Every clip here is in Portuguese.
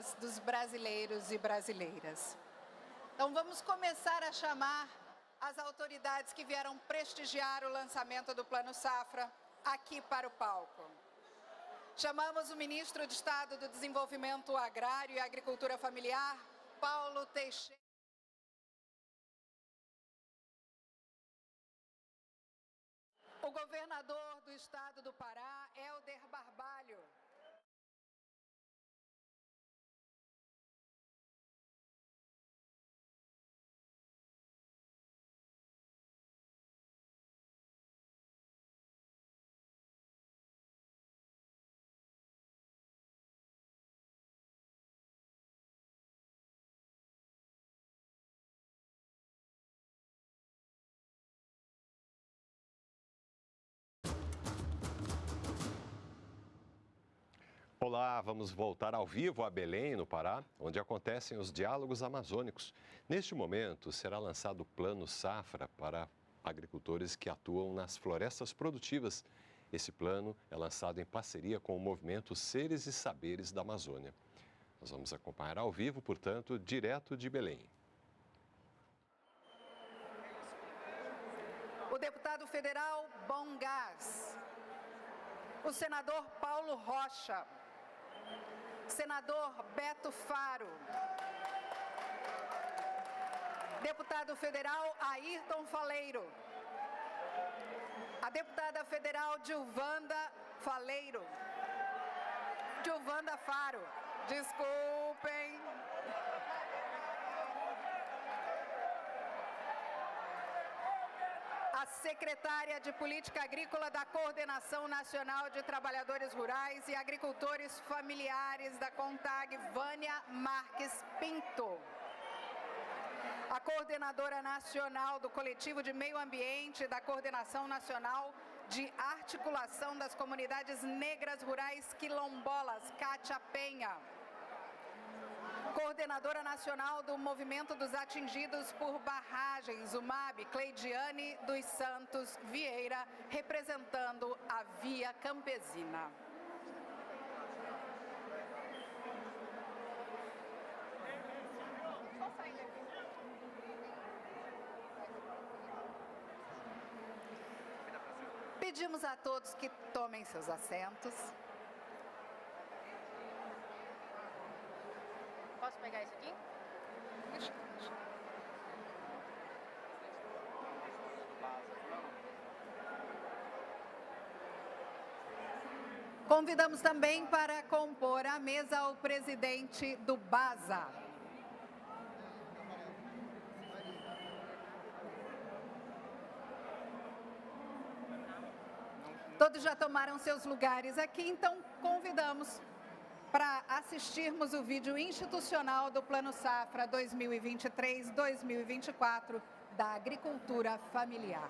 dos brasileiros e brasileiras. Então vamos começar a chamar as autoridades que vieram prestigiar o lançamento do Plano Safra aqui para o palco. Chamamos o ministro de Estado do Desenvolvimento Agrário e Agricultura Familiar, Paulo Teixeira. O governador do Estado do Pará, Helder Barbalho. Olá, vamos voltar ao vivo a Belém, no Pará, onde acontecem os diálogos amazônicos. Neste momento, será lançado o Plano Safra para agricultores que atuam nas florestas produtivas. Esse plano é lançado em parceria com o movimento Seres e Saberes da Amazônia. Nós vamos acompanhar ao vivo, portanto, direto de Belém. O deputado federal Bom Gás, o senador Paulo Rocha, senador Beto Faro, deputado federal Ayrton Faleiro, a deputada federal Gilvanda Faleiro, Gilvanda Faro, desculpem. A secretária de Política Agrícola da Coordenação Nacional de Trabalhadores Rurais e Agricultores Familiares da CONTAG, Vânia Marques Pinto. A coordenadora nacional do Coletivo de Meio Ambiente da Coordenação Nacional de Articulação das Comunidades Negras Rurais Quilombolas, Kátia Penha. Coordenadora Nacional do Movimento dos Atingidos por Barragens, o MAB, Cleidiane dos Santos Vieira, representando a Via Campesina. Pedimos a todos que tomem seus assentos. Posso pegar isso aqui? Convidamos também para compor a mesa o presidente do BASA. Todos já tomaram seus lugares aqui, então convidamos para assistirmos o vídeo institucional do Plano Safra 2023-2024 da agricultura familiar.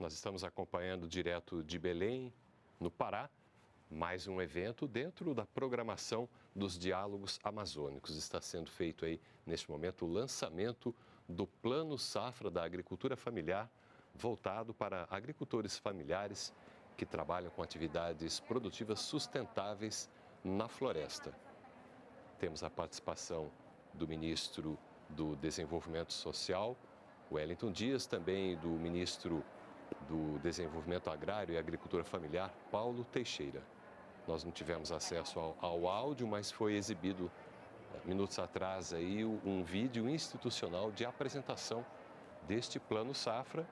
Nós estamos acompanhando direto de Belém, no Pará, mais um evento dentro da programação dos diálogos amazônicos. Está sendo feito aí, neste momento, o lançamento do Plano Safra da Agricultura Familiar, voltado para agricultores familiares que trabalham com atividades produtivas sustentáveis na floresta. Temos a participação do ministro do Desenvolvimento Social, Wellington Dias, também do ministro do Desenvolvimento Agrário e Agricultura Familiar, Paulo Teixeira. Nós não tivemos acesso ao áudio, mas foi exibido minutos atrás aí um vídeo institucional de apresentação deste Plano Safra,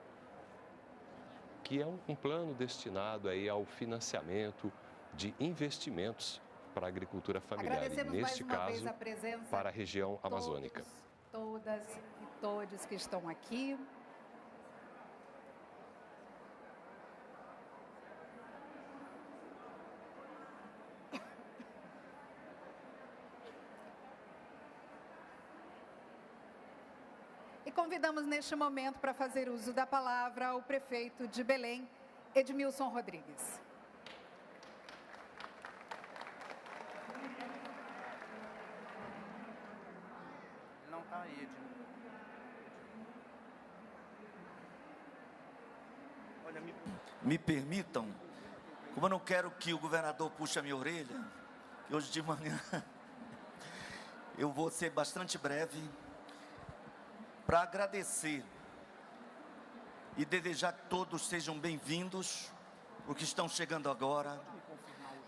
que é um plano destinado aí ao financiamento de investimentos para a agricultura familiar. Agradecemos E, neste mais uma caso, vez a presença para a região amazônica. Todas e todos que estão aqui. E convidamos neste momento para fazer uso da palavra o prefeito de Belém, Edmilson Rodrigues. Não está aí, Edmilson. Olha, me permitam, como eu não quero que o governador puxe a minha orelha, que hoje de manhã eu vou ser bastante breve, para agradecer e desejar que todos sejam bem-vindos, porque estão chegando agora,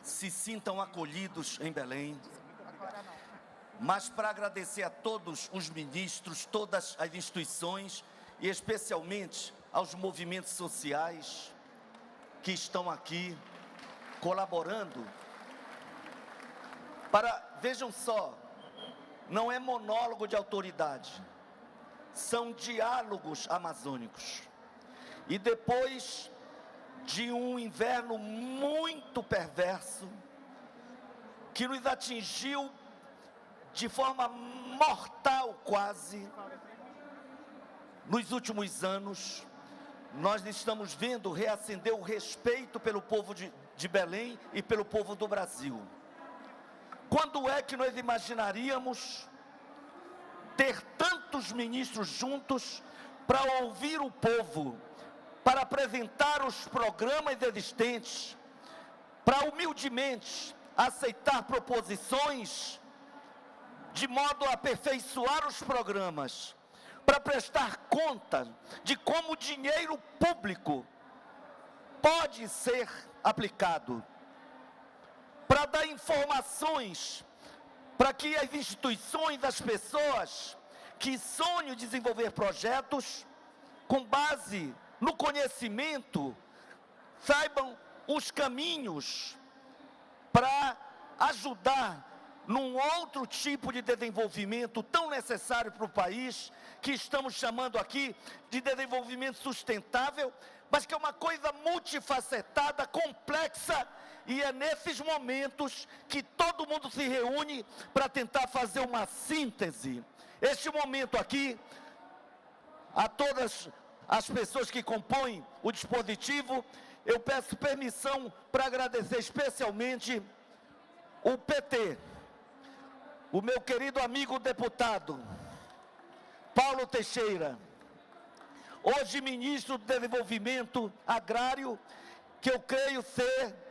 se sintam acolhidos em Belém, mas para agradecer a todos os ministros, todas as instituições e especialmente aos movimentos sociais que estão aqui colaborando para, vejam só, não é monólogo de autoridade, são diálogos amazônicos. E depois de um inverno muito perverso, que nos atingiu de forma mortal quase, nos últimos anos, nós estamos vendo reacender o respeito pelo povo de Belém e pelo povo do Brasil. Quando é que nós imaginaríamos ter tantos ministros juntos para ouvir o povo, para apresentar os programas existentes, para humildemente aceitar proposições, de modo a aperfeiçoar os programas, para prestar conta de como o dinheiro público pode ser aplicado, para dar informações para que as instituições, as pessoas que sonham desenvolver projetos com base no conhecimento, saibam os caminhos para ajudar num outro tipo de desenvolvimento tão necessário para o país, que estamos chamando aqui de desenvolvimento sustentável, mas que é uma coisa multifacetada, complexa, e é nesses momentos que todo mundo se reúne para tentar fazer uma síntese. Este momento aqui, a todas as pessoas que compõem o dispositivo, eu peço permissão para agradecer especialmente o PT, o meu querido amigo deputado Paulo Teixeira, hoje ministro do Desenvolvimento Agrário, que eu creio ser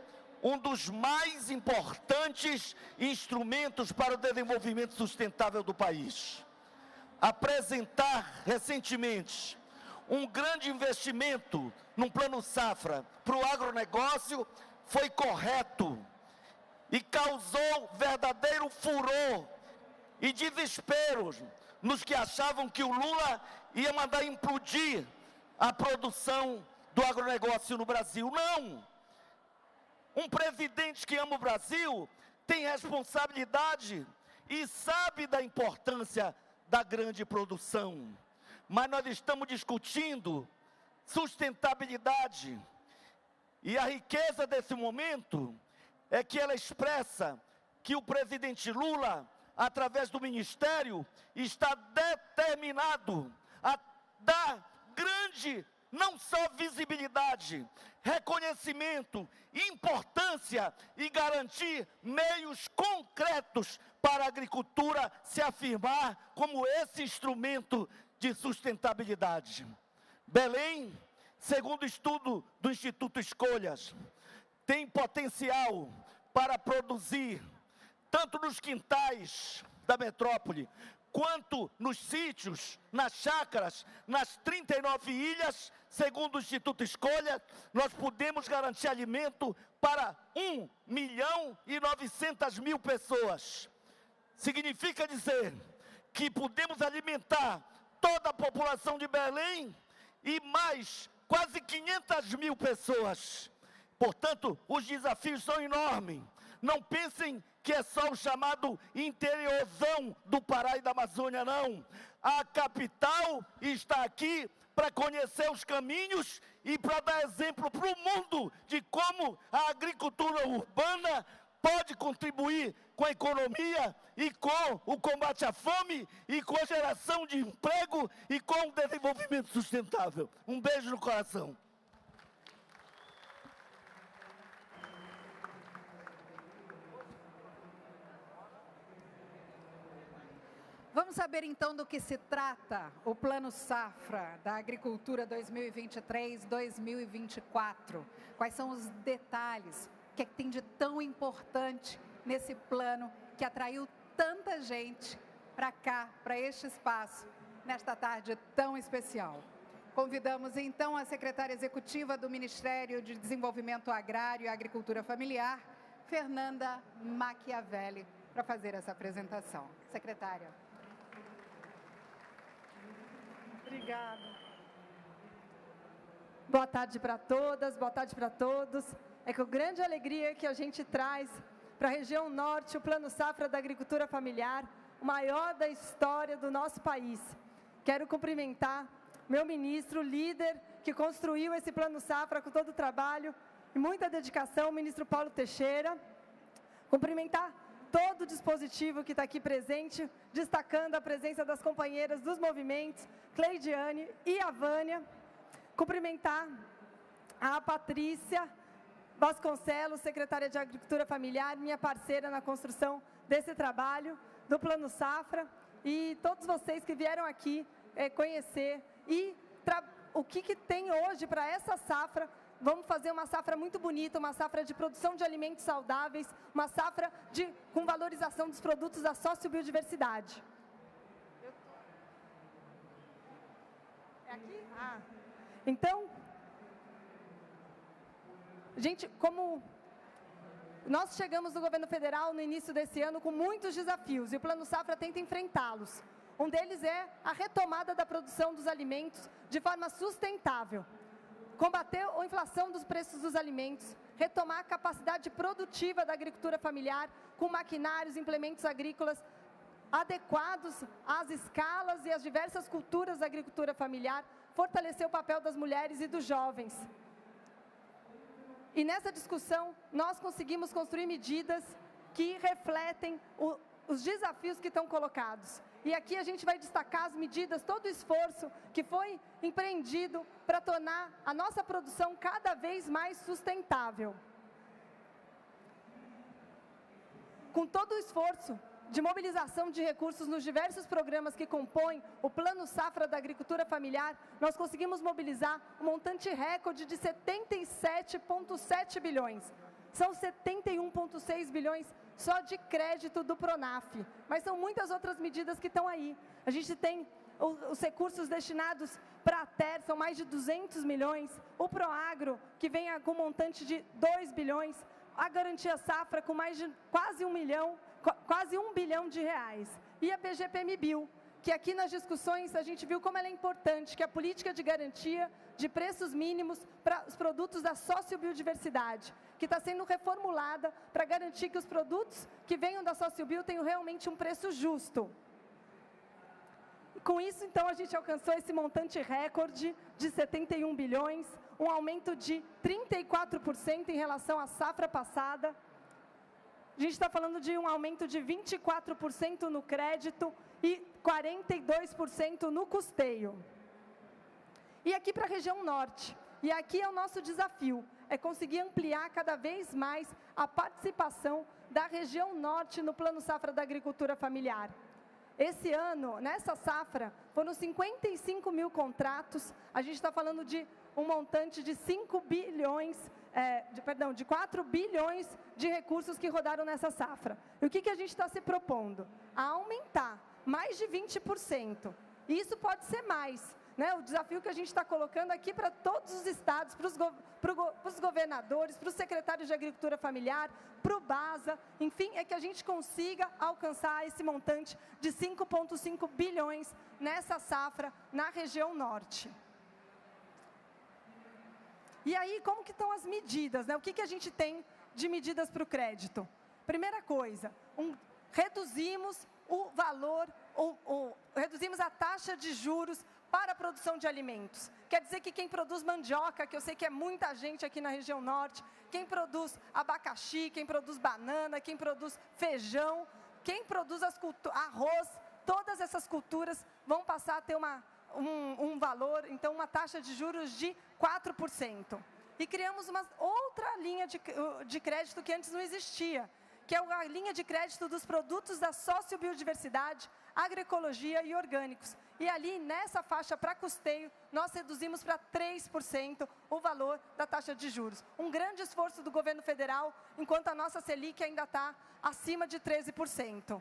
um dos mais importantes instrumentos para o desenvolvimento sustentável do país. Apresentar recentemente um grande investimento num plano safra para o agronegócio foi correto e causou verdadeiro furor e desespero nos que achavam que o Lula ia mandar implodir a produção do agronegócio no Brasil. Não! Um presidente que ama o Brasil tem responsabilidade e sabe da importância da grande produção. Mas nós estamos discutindo sustentabilidade. E a riqueza desse momento é que ela expressa que o presidente Lula, através do Ministério, está determinado a dar grande, não só visibilidade, reconhecimento, importância e garantir meios concretos para a agricultura se afirmar como esse instrumento de sustentabilidade. Belém, segundo estudo do Instituto Escolhas, tem potencial para produzir, tanto nos quintais da metrópole, quanto nos sítios, nas chácaras, nas 39 ilhas, segundo o Instituto Escolha, nós podemos garantir alimento para 1.900.000 pessoas. Significa dizer que podemos alimentar toda a população de Belém e mais quase 500 mil pessoas. Portanto, os desafios são enormes. Não pensem que é só o chamado interiorzão do Pará e da Amazônia, não. A capital está aqui para conhecer os caminhos e para dar exemplo para o mundo de como a agricultura urbana pode contribuir com a economia e com o combate à fome e com a geração de emprego e com o desenvolvimento sustentável. Um beijo no coração. Vamos saber então do que se trata o Plano Safra da Agricultura 2023-2024. Quais são os detalhes? O que é que tem de tão importante nesse plano que atraiu tanta gente para cá, para este espaço, nesta tarde tão especial? Convidamos então a secretária executiva do Ministério de Desenvolvimento Agrário e Agricultura Familiar, Fernanda Machiavelli, para fazer essa apresentação. Secretária. Obrigada. Boa tarde para todas, boa tarde para todos. É com grande alegria que a gente traz para a região norte o Plano Safra da Agricultura Familiar, o maior da história do nosso país. Quero cumprimentar meu ministro, líder, que construiu esse Plano Safra com todo o trabalho e muita dedicação, o ministro Paulo Teixeira. Cumprimentar todo o dispositivo que está aqui presente, destacando a presença das companheiras dos movimentos, Cleidiane e a Vânia. Cumprimentar a Patrícia Vasconcelos, secretária de Agricultura Familiar, minha parceira na construção desse trabalho, do Plano Safra, e todos vocês que vieram aqui conhecer e o que tem hoje para essa safra. Vamos fazer uma safra muito bonita, uma safra de produção de alimentos saudáveis, uma safra com valorização dos produtos da sociobiodiversidade. É aqui? Ah. Então, gente, como nós chegamos no governo federal no início desse ano com muitos desafios, e o Plano Safra tenta enfrentá-los. Um deles é a retomada da produção dos alimentos de forma sustentável. Combater a inflação dos preços dos alimentos, retomar a capacidade produtiva da agricultura familiar com maquinários e implementos agrícolas adequados às escalas e às diversas culturas da agricultura familiar, fortalecer o papel das mulheres e dos jovens. E nessa discussão, nós conseguimos construir medidas que refletem os desafios que estão colocados. E aqui a gente vai destacar as medidas, todo o esforço que foi empreendido para tornar a nossa produção cada vez mais sustentável. Com todo o esforço de mobilização de recursos nos diversos programas que compõem o Plano Safra da Agricultura Familiar, nós conseguimos mobilizar um montante recorde de 77,7 bilhões. São 71,6 bilhões só de crédito do Pronaf, mas são muitas outras medidas que estão aí. A gente tem os recursos destinados para a TER, são mais de 200 milhões, o Proagro, que vem com um montante de 2 bilhões, a Garantia Safra com mais de quase 1 bilhão de reais, e a PGPMBio, que aqui nas discussões a gente viu como ela é importante, que é a política de garantia de preços mínimos para os produtos da sociobiodiversidade, que está sendo reformulada para garantir que os produtos que venham da sociobio tenham realmente um preço justo. Com isso, então, a gente alcançou esse montante recorde de 71 bilhões, um aumento de 34% em relação à safra passada. A gente está falando de um aumento de 24% no crédito e 42% no custeio. E aqui para a região norte, e aqui é o nosso desafio, é conseguir ampliar cada vez mais a participação da região norte no Plano Safra da Agricultura Familiar. Esse ano, nessa safra, foram 55 mil contratos, a gente está falando de um montante de 4 bilhões de recursos que rodaram nessa safra. E o que a gente está se propondo? A aumentar mais de 20%. E isso pode ser mais, né? O desafio que a gente está colocando aqui para todos os estados, para os governadores, para os secretários de Agricultura Familiar, para o BASA, enfim, é que a gente consiga alcançar esse montante de 5,5 bilhões nessa safra na região norte. E aí, como que estão as medidas, né? O que a gente tem de medidas para o crédito? Primeira coisa, reduzimos o valor, reduzimos a taxa de juros para a produção de alimentos. Quer dizer que quem produz mandioca, que eu sei que é muita gente aqui na região norte, quem produz abacaxi, quem produz banana, quem produz feijão, quem produz arroz, todas essas culturas vão passar a ter um valor, então uma taxa de juros de 4%. E criamos uma outra linha de crédito que antes não existia, que é a linha de crédito dos produtos da sociobiodiversidade, agroecologia e orgânicos. E ali, nessa faixa para custeio, nós reduzimos para 3% o valor da taxa de juros. Um grande esforço do governo federal, enquanto a nossa Selic ainda está acima de 13%.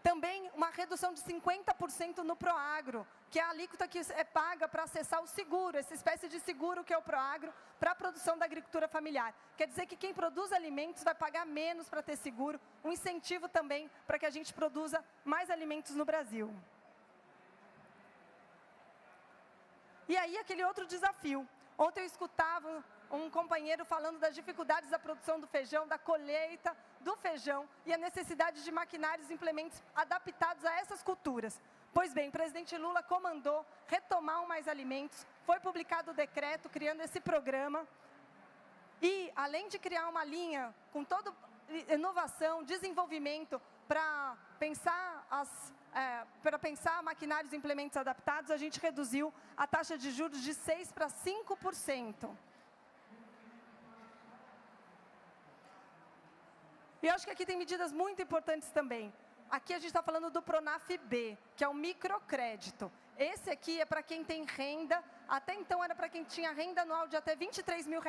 Também uma redução de 50% no Proagro, que é a alíquota que é paga para acessar o seguro, essa espécie de seguro que é o Proagro, para a produção da agricultura familiar. Quer dizer que quem produz alimentos vai pagar menos para ter seguro, um incentivo também para que a gente produza mais alimentos no Brasil. E aí, aquele outro desafio. Ontem eu escutava um companheiro falando das dificuldades da produção do feijão, da colheita do feijão e a necessidade de maquinários e implementos adaptados a essas culturas. Pois bem, o presidente Lula comandou retomar o Mais Alimentos, foi publicado o decreto criando esse programa e, além de criar uma linha com toda inovação, desenvolvimento para pensar maquinários e implementos adaptados, a gente reduziu a taxa de juros de 6% para 5%. E eu acho que aqui tem medidas muito importantes também. Aqui a gente está falando do Pronaf-B, que é o microcrédito. Esse aqui é para quem tem renda, até então era para quem tinha renda anual de até R$23 mil.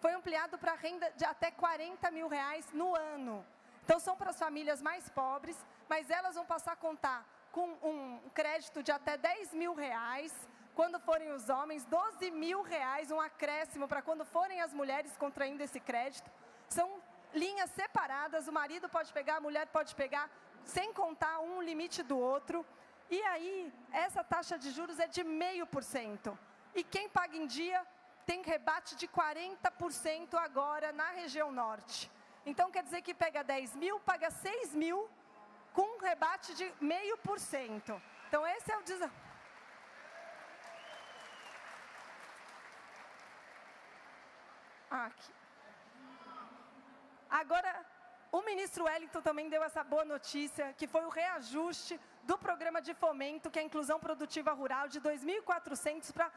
Foi ampliado para renda de até R$40 mil no ano. Então, são para as famílias mais pobres, mas elas vão passar a contar com um crédito de até R$10 mil, quando forem os homens, R$12 mil, um acréscimo para quando forem as mulheres contraindo esse crédito. São linhas separadas, o marido pode pegar, a mulher pode pegar, sem contar um limite do outro. E aí, essa taxa de juros é de 0,5%. E quem paga em dia tem rebate de 40% agora na região norte. Então, quer dizer que pega 10 mil, paga 6 mil, com um rebate de 0,5%. Então, esse é o desafio. Aqui. Agora, o ministro Wellington também deu essa boa notícia, que foi o reajuste do programa de fomento, que é a inclusão produtiva rural, de R$ 2.400 para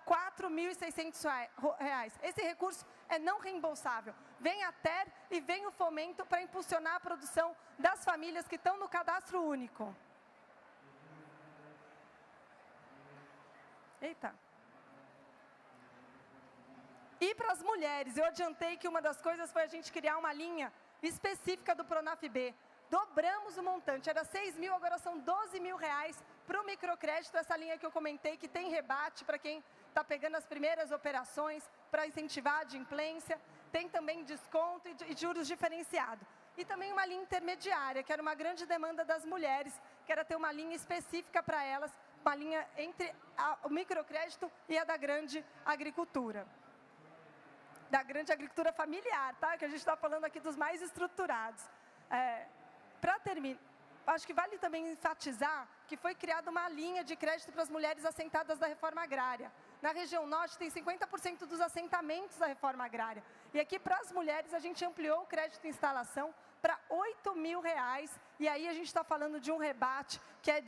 R$4.600. Esse recurso é não reembolsável. Vem a TER e vem o fomento para impulsionar a produção das famílias que estão no cadastro único. Eita. E para as mulheres, eu adiantei que uma das coisas foi a gente criar uma linha específica do Pronaf-B. Dobramos o montante, era 6 mil, agora são 12 mil reais para o microcrédito, essa linha que eu comentei, que tem rebate para quem está pegando as primeiras operações, para incentivar a adimplência, tem também desconto e juros diferenciados. E também uma linha intermediária, que era uma grande demanda das mulheres, que era ter uma linha específica para elas, uma linha entre o microcrédito e a da grande agricultura. Da grande agricultura familiar, tá? Que a gente está falando aqui dos mais estruturados. Para terminar, acho que vale também enfatizar que foi criada uma linha de crédito para as mulheres assentadas da reforma agrária. Na região norte tem 50% dos assentamentos da reforma agrária. E aqui para as mulheres a gente ampliou o crédito de instalação para R$8 mil. E aí a gente está falando de um rebate que é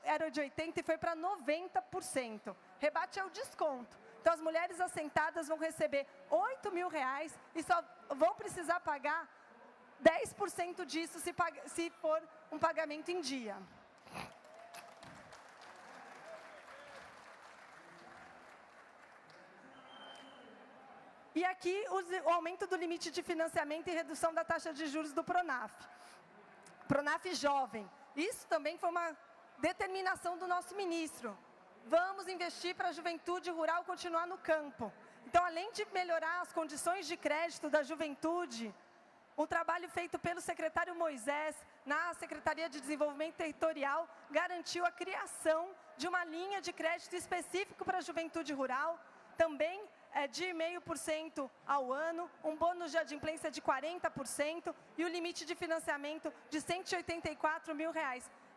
era de 80% e foi para 90%. Rebate é o desconto. Então, as mulheres assentadas vão receber R$8 mil e só vão precisar pagar 10% disso se for um pagamento em dia. E aqui, o aumento do limite de financiamento e redução da taxa de juros do Pronaf. Pronaf Jovem. Isso também foi uma determinação do nosso ministro. Vamos investir para a juventude rural continuar no campo. Então, além de melhorar as condições de crédito da juventude, Um trabalho feito pelo secretário Moisés, na Secretaria de Desenvolvimento Territorial, garantiu a criação de uma linha de crédito específico para a juventude rural, também de 0,5% ao ano, um bônus de adimplência de 40% e o limite de financiamento de R$184 mil.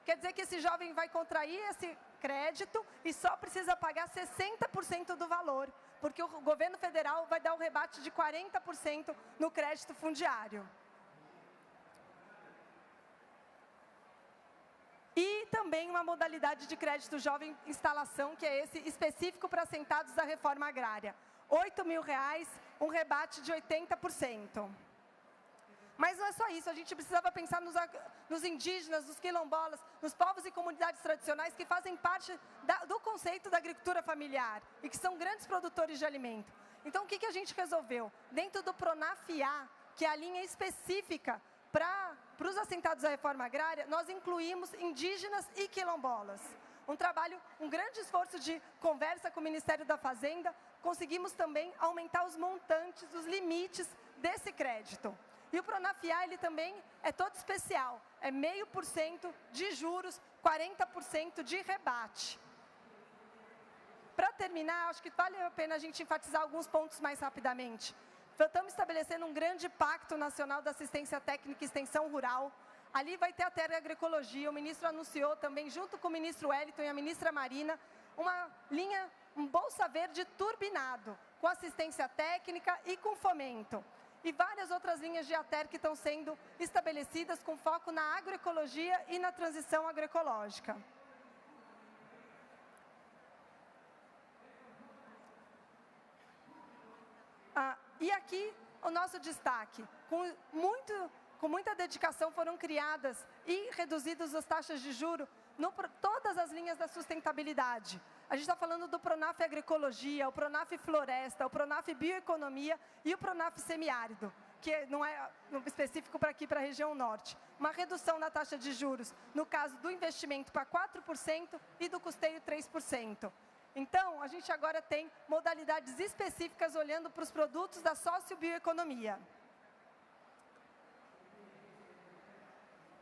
Quer dizer que esse jovem vai contrair esse crédito e só precisa pagar 60% do valor, porque o governo federal vai dar um rebate de 40% no crédito fundiário. E também uma modalidade de crédito jovem instalação, que é esse específico para assentados da reforma agrária. R$8 mil, um rebate de 80%. Mas não é só isso, a gente precisava pensar nos indígenas, nos quilombolas, nos povos e comunidades tradicionais que fazem parte do conceito da agricultura familiar e que são grandes produtores de alimento. Então, o que a gente resolveu? Dentro do Pronaf-A, que é a linha específica para os assentados da reforma agrária, nós incluímos indígenas e quilombolas. Um grande esforço de conversa com o Ministério da Fazenda, conseguimos também aumentar os montantes, os limites desse crédito. E o Pronaf-A, ele também é todo especial, é 0,5% de juros, 40% de rebate. Para terminar, acho que vale a pena a gente enfatizar alguns pontos mais rapidamente. Estamos estabelecendo um grande pacto nacional da assistência técnica e extensão rural. Ali vai ter a terra e agroecologia, o ministro anunciou também, junto com o ministro Wellington e a ministra Marina, uma linha, um Bolsa Verde turbinado, com assistência técnica e com fomento. E várias outras linhas de ATER que estão sendo estabelecidas com foco na agroecologia e na transição agroecológica. E aqui o nosso destaque, com muita dedicação foram criadas e reduzidas as taxas de juros todas as linhas da sustentabilidade. A gente está falando do Pronaf Agroecologia, o Pronaf Floresta, o Pronaf Bioeconomia e o Pronaf Semiárido, que não é específico para aqui, para a região norte. Uma redução na taxa de juros, no caso do investimento, para 4% e do custeio 3%. Então, a gente agora tem modalidades específicas olhando para os produtos da sociobioeconomia.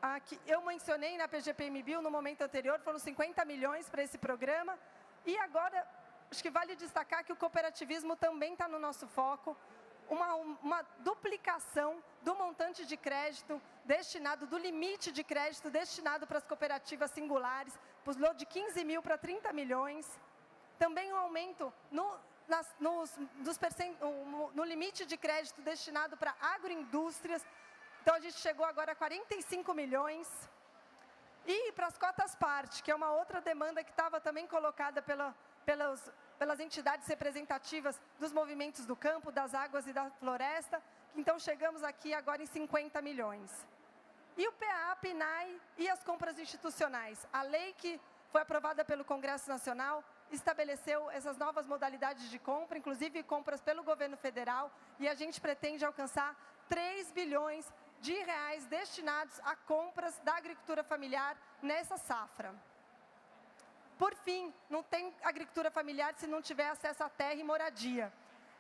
Aqui, eu mencionei na PGPM-Bio, no momento anterior, foram 50 milhões para esse programa. E agora, acho que vale destacar que o cooperativismo também está no nosso foco. Uma duplicação do montante de crédito destinado, do limite de crédito destinado para as cooperativas singulares, pulou de 15 mil para 30 milhões. Também um aumento no limite de crédito destinado para agroindústrias. Então, a gente chegou agora a 45 milhões. E para as cotas parte, que é uma outra demanda que estava também colocada pelas entidades representativas dos movimentos do campo, das águas e da floresta. Então, chegamos aqui agora em 50 milhões. E o PA, PNAE e as compras institucionais. A lei que foi aprovada pelo Congresso Nacional estabeleceu essas novas modalidades de compra, inclusive compras pelo governo federal, e a gente pretende alcançar 3 bilhões de reais destinados a compras da agricultura familiar nessa safra. Por fim, não tem agricultura familiar se não tiver acesso à terra e moradia.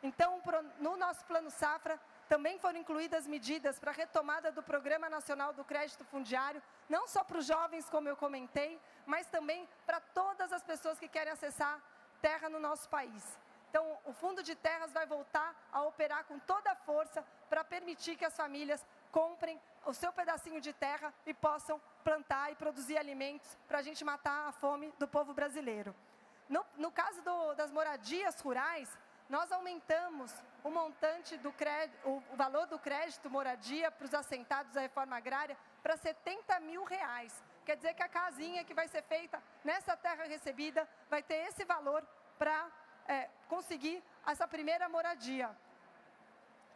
Então, no nosso Plano Safra, também foram incluídas medidas para a retomada do Programa Nacional do Crédito Fundiário, não só para os jovens, como eu comentei, mas também para todas as pessoas que querem acessar terra no nosso país. Então, o Fundo de Terras vai voltar a operar com toda a força para permitir que as famílias comprem o seu pedacinho de terra e possam plantar e produzir alimentos para a gente matar a fome do povo brasileiro. No caso das moradias rurais, nós aumentamos o montante do crédito, o valor do crédito moradia para os assentados da reforma agrária para 70 mil reais. Quer dizer que a casinha que vai ser feita nessa terra recebida vai ter esse valor para conseguir essa primeira moradia.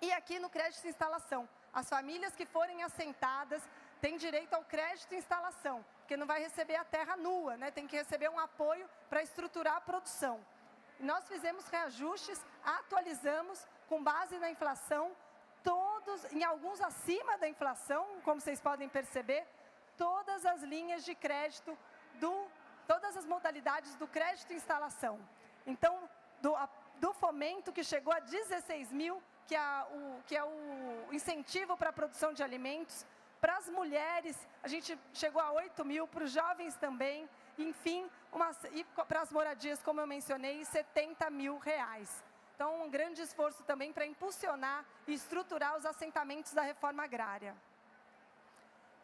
E aqui no crédito de instalação, as famílias que forem assentadas têm direito ao crédito de instalação, porque não vai receber a terra nua, né? Tem que receber um apoio para estruturar a produção. Nós fizemos reajustes, atualizamos com base na inflação, em alguns acima da inflação, como vocês podem perceber, todas as linhas de crédito, todas as modalidades do crédito de instalação. Então, do fomento que chegou a 16 mil que é o incentivo para a produção de alimentos. Para as mulheres, a gente chegou a 8 mil, para os jovens também, enfim, e para as moradias, como eu mencionei, R$70 mil. Então, um grande esforço também para impulsionar e estruturar os assentamentos da reforma agrária.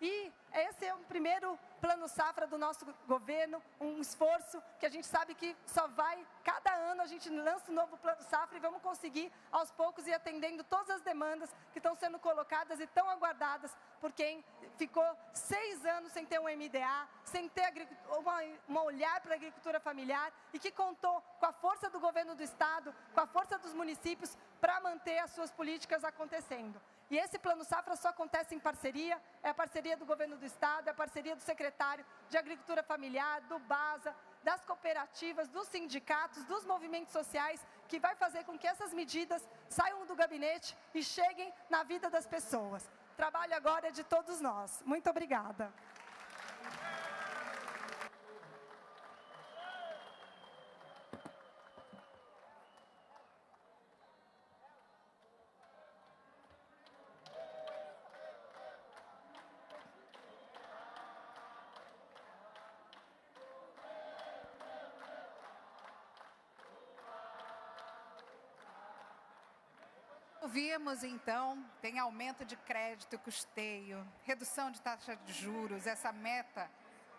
E esse é o primeiro Plano Safra do nosso governo, um esforço que a gente sabe que só vai, cada ano a gente lança um novo Plano Safra e vamos conseguir, aos poucos, ir atendendo todas as demandas que estão sendo colocadas e tão aguardadas por quem ficou 6 anos sem ter um MDA, sem ter um olhar para a agricultura familiar e que contou com a força do governo do Estado, com a força dos municípios para manter as suas políticas acontecendo. E esse Plano Safra só acontece em parceria, é a parceria do governo do Estado, é a parceria do secretário de Agricultura Familiar, do BASA, das cooperativas, dos sindicatos, dos movimentos sociais, que vai fazer com que essas medidas saiam do gabinete e cheguem na vida das pessoas. O trabalho agora é de todos nós. Muito obrigada. Vimos, então, tem aumento de crédito e custeio, redução de taxa de juros, essa meta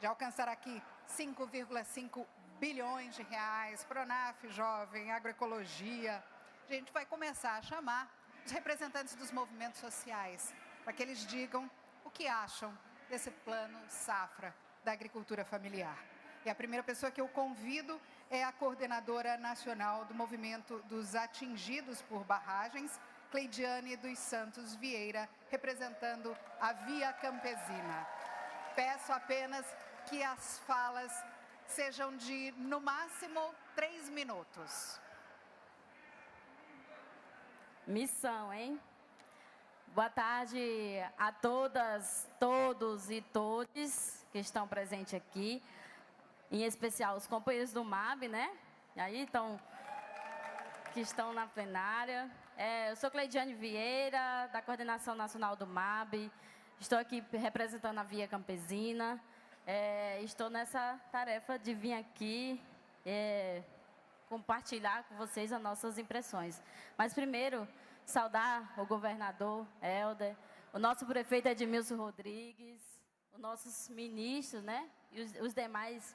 de alcançar aqui 5,5 bilhões de reais, Pronaf Jovem, agroecologia. A gente vai começar a chamar os representantes dos movimentos sociais, para que eles digam o que acham desse Plano Safra da agricultura familiar. E a primeira pessoa que eu convido é a coordenadora nacional do Movimento dos Atingidos por Barragens, Cleidiane dos Santos Vieira, representando a Via Campesina. Peço apenas que as falas sejam de, no máximo, 3 minutos. Missão, hein? Boa tarde a todas, todos e todes que estão presentes aqui, em especial os companheiros do MAB, né? E aí que estão na plenária. Eu sou Cleidiane Vieira, da Coordenação Nacional do MAB. Estou aqui representando a Via Campesina. Estou nessa tarefa de vir aqui compartilhar com vocês as nossas impressões. Mas, primeiro, saudar o governador Helder, o nosso prefeito Edmilson Rodrigues, os nossos ministros, né? E os demais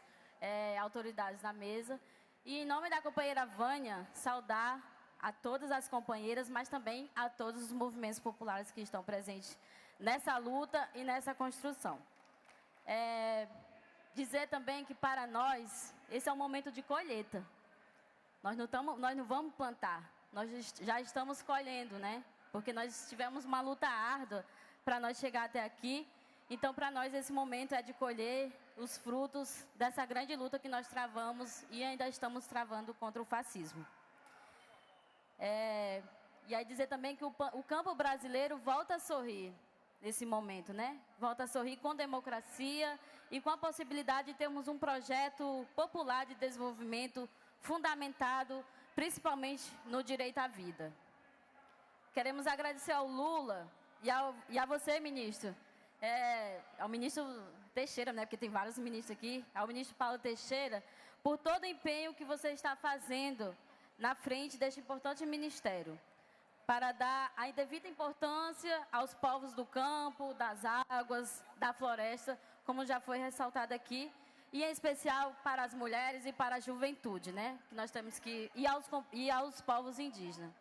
autoridades da mesa. E, em nome da companheira Vânia, saudar a todas as companheiras, mas também a todos os movimentos populares que estão presentes nessa luta e nessa construção. Dizer também que, para nós, esse é um momento de colheita. Nós não vamos plantar, nós já estamos colhendo, né? Porque nós tivemos uma luta árdua para nós chegar até aqui. Então, para nós, esse momento é de colher os frutos dessa grande luta que nós travamos e ainda estamos travando contra o fascismo. E aí dizer também que o campo brasileiro volta a sorrir nesse momento, né? Volta a sorrir com democracia e com a possibilidade de termos um projeto popular de desenvolvimento fundamentado principalmente no direito à vida. Queremos agradecer ao Lula e a você, ministro, ao ministro Teixeira, né? Porque tem vários ministros aqui, ao ministro Paulo Teixeira, por todo o empenho que você está fazendo na frente deste importante ministério, para dar a devida importância aos povos do campo, das águas, da floresta, como já foi ressaltado aqui, e em especial para as mulheres e para a juventude, né? Que nós temos que ir aos povos indígenas.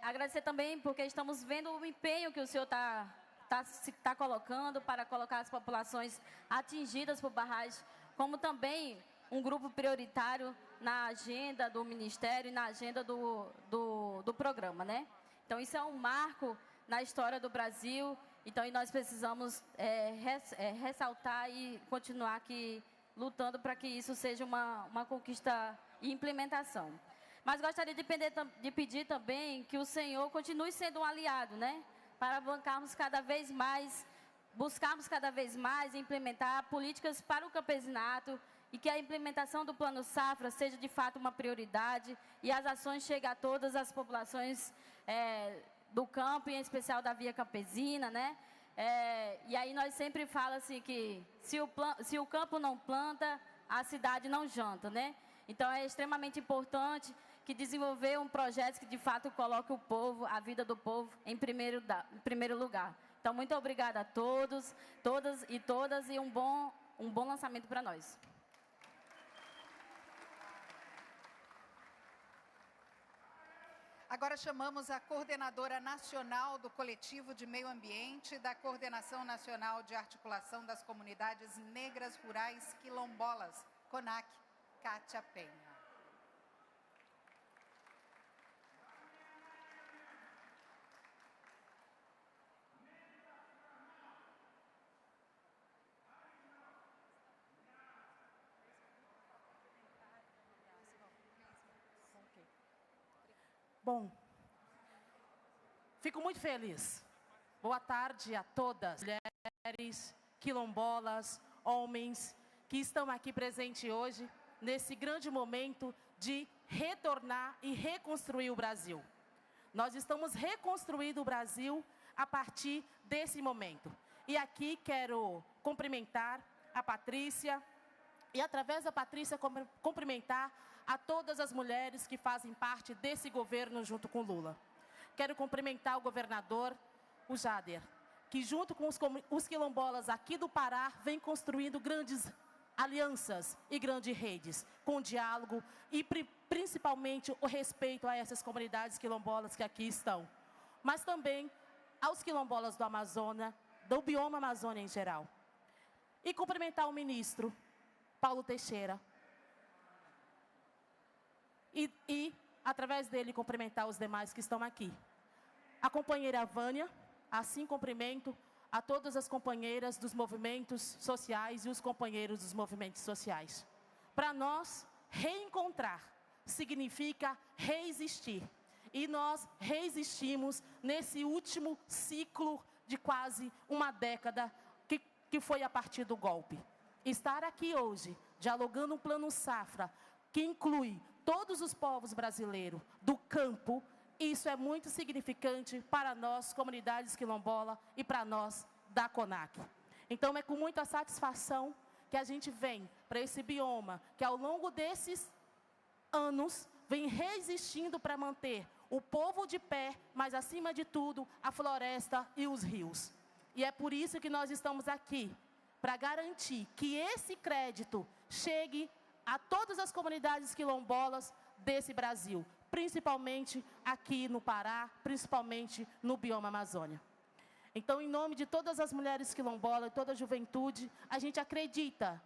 Agradecer também porque estamos vendo o empenho que o senhor está colocando para colocar as populações atingidas por barragens, como também um grupo prioritário na agenda do Ministério e na agenda do programa, né? Então, isso é um marco na história do Brasil, então nós precisamos ressaltar e continuar aqui lutando para que isso seja uma conquista e implementação. Mas gostaria de pedir também que o senhor continue sendo um aliado, né? Para buscarmos cada vez mais implementar políticas para o campesinato, e que a implementação do Plano Safra seja, de fato, uma prioridade e as ações cheguem a todas as populações do campo, em especial da Via Campesina, né? E aí nós sempre falamos assim que se o campo não planta, a cidade não janta, né? Então é extremamente importante que desenvolver um projeto que de fato coloque o povo, a vida do povo em primeiro lugar. Então muito obrigada a todos, todas e um bom lançamento para nós. Agora chamamos a coordenadora nacional do Coletivo de Meio Ambiente, da Coordenação Nacional de Articulação das Comunidades Negras Rurais Quilombolas, CONAC, Kátia Penha. Bom, fico muito feliz. Boa tarde a todas, mulheres, quilombolas, homens que estão aqui presentes hoje, nesse grande momento de retornar e reconstruir o Brasil. Nós estamos reconstruindo o Brasil a partir desse momento. E aqui quero cumprimentar a Patrícia e, através da Patrícia, cumprimentar a todas as mulheres que fazem parte desse governo junto com Lula. Quero cumprimentar o governador, o Jader, que junto com os quilombolas aqui do Pará vem construindo grandes alianças e grandes redes, com diálogo e principalmente o respeito a essas comunidades quilombolas que aqui estão. Mas também aos quilombolas do Amazonas, do bioma Amazônia em geral. E cumprimentar o ministro Paulo Teixeira, e, através dele, cumprimentar os demais que estão aqui. A companheira Vânia, assim cumprimento a todas as companheiras dos movimentos sociais e os companheiros dos movimentos sociais. Para nós, reencontrar significa reexistir. E nós reexistimos nesse último ciclo de quase uma década que foi a partir do golpe. Estar aqui hoje, dialogando um plano safra, que inclui todos os povos brasileiros do campo, isso é muito significante para nós, comunidades quilombola, e para nós da CONAC. Então, é com muita satisfação que a gente vem para esse bioma, que ao longo desses anos, vem resistindo para manter o povo de pé, mas, acima de tudo, a floresta e os rios. E é por isso que nós estamos aqui, para garantir que esse crédito chegue a todas as comunidades quilombolas desse Brasil, principalmente aqui no Pará, principalmente no bioma Amazônia. Então, em nome de todas as mulheres quilombolas e toda a juventude, a gente acredita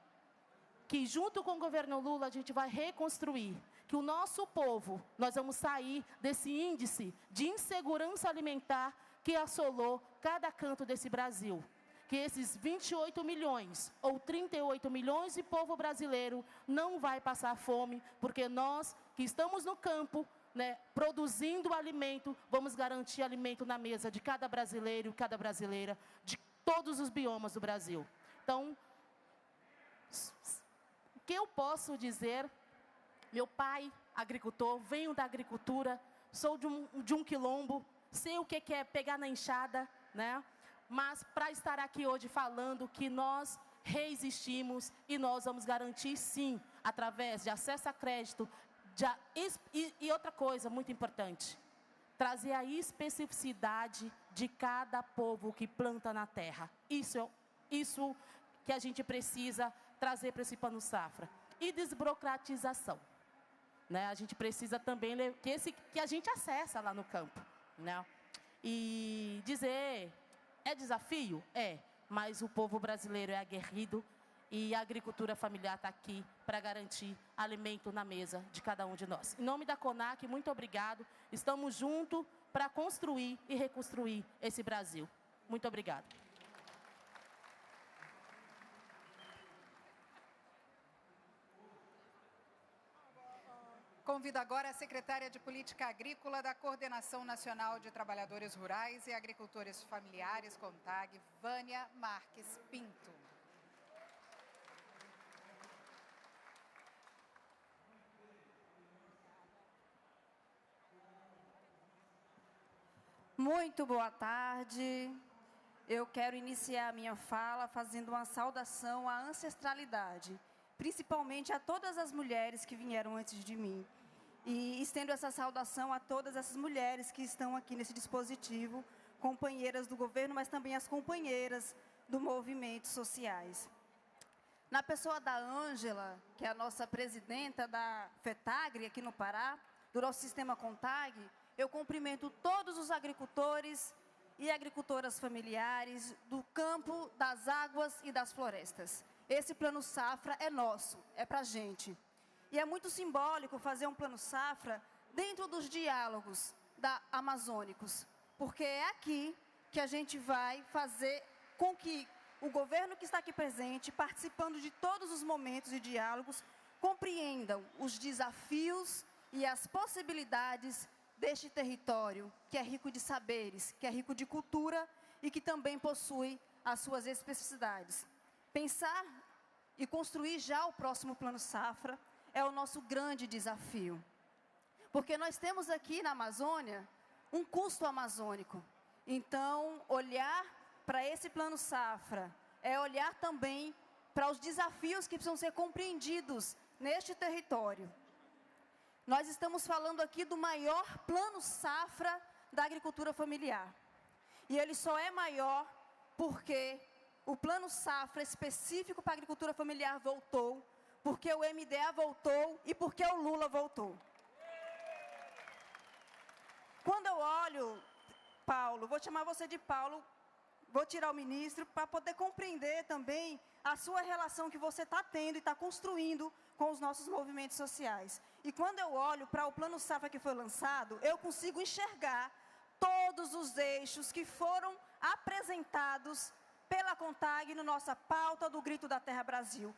que, junto com o governo Lula, a gente vai reconstruir, que o nosso povo, nós vamos sair desse índice de insegurança alimentar que assolou cada canto desse Brasil. Que esses 28 milhões ou 38 milhões de povo brasileiro não vai passar fome, porque nós que estamos no campo, né, produzindo alimento, vamos garantir alimento na mesa de cada brasileiro e cada brasileira, de todos os biomas do Brasil. Então, o que eu posso dizer? Meu pai, agricultor, venho da agricultura, sou de um quilombo, sei o que é pegar na enxada, né? Mas para estar aqui hoje falando que nós reexistimos e nós vamos garantir, sim, através de acesso a crédito, e outra coisa muito importante, trazer a especificidade de cada povo que planta na terra. Isso que a gente precisa trazer para esse plano safra. E desburocratização, né? A gente precisa também que a gente acessa lá no campo, né? E dizer... É desafio? É, mas o povo brasileiro é aguerrido e a agricultura familiar está aqui para garantir alimento na mesa de cada um de nós. Em nome da CONAC, muito obrigado. Estamos juntos para construir e reconstruir esse Brasil. Muito obrigado. Convido agora a secretária de Política Agrícola da Coordenação Nacional de Trabalhadores Rurais e Agricultores Familiares, CONTAG, Vânia Marques Pinto. Muito boa tarde. Eu quero iniciar a minha fala fazendo uma saudação à ancestralidade, principalmente a todas as mulheres que vieram antes de mim. E estendo essa saudação a todas essas mulheres que estão aqui nesse dispositivo, companheiras do governo, mas também as companheiras do movimento sociais. Na pessoa da Ângela, que é a nossa presidenta da FETAGRE aqui no Pará, do nosso sistema CONTAG, eu cumprimento todos os agricultores e agricultoras familiares do campo, das águas e das florestas. Esse plano safra é nosso, é para a gente. E é muito simbólico fazer um plano safra dentro dos diálogos amazônicos, porque é aqui que a gente vai fazer com que o governo que está aqui presente, participando de todos os momentos e diálogos, compreendam os desafios e as possibilidades deste território, que é rico de saberes, que é rico de cultura e que também possui as suas especificidades. Pensar e construir já o próximo Plano Safra é o nosso grande desafio. Porque nós temos aqui na Amazônia um custo amazônico. Então, olhar para esse Plano Safra é olhar também para os desafios que precisam ser compreendidos neste território. Nós estamos falando aqui do maior plano safra da agricultura familiar. E ele só é maior porque o plano safra específico para a agricultura familiar voltou, porque o MDA voltou e porque o Lula voltou. Quando eu olho, Paulo, vou chamar você de Paulo, vou tirar o ministro para poder compreender também a sua relação que você está tendo e está construindo com os nossos movimentos sociais. E quando eu olho para o Plano Safra que foi lançado, eu consigo enxergar todos os eixos que foram apresentados pela CONTAG na nossa pauta do Grito da Terra Brasil.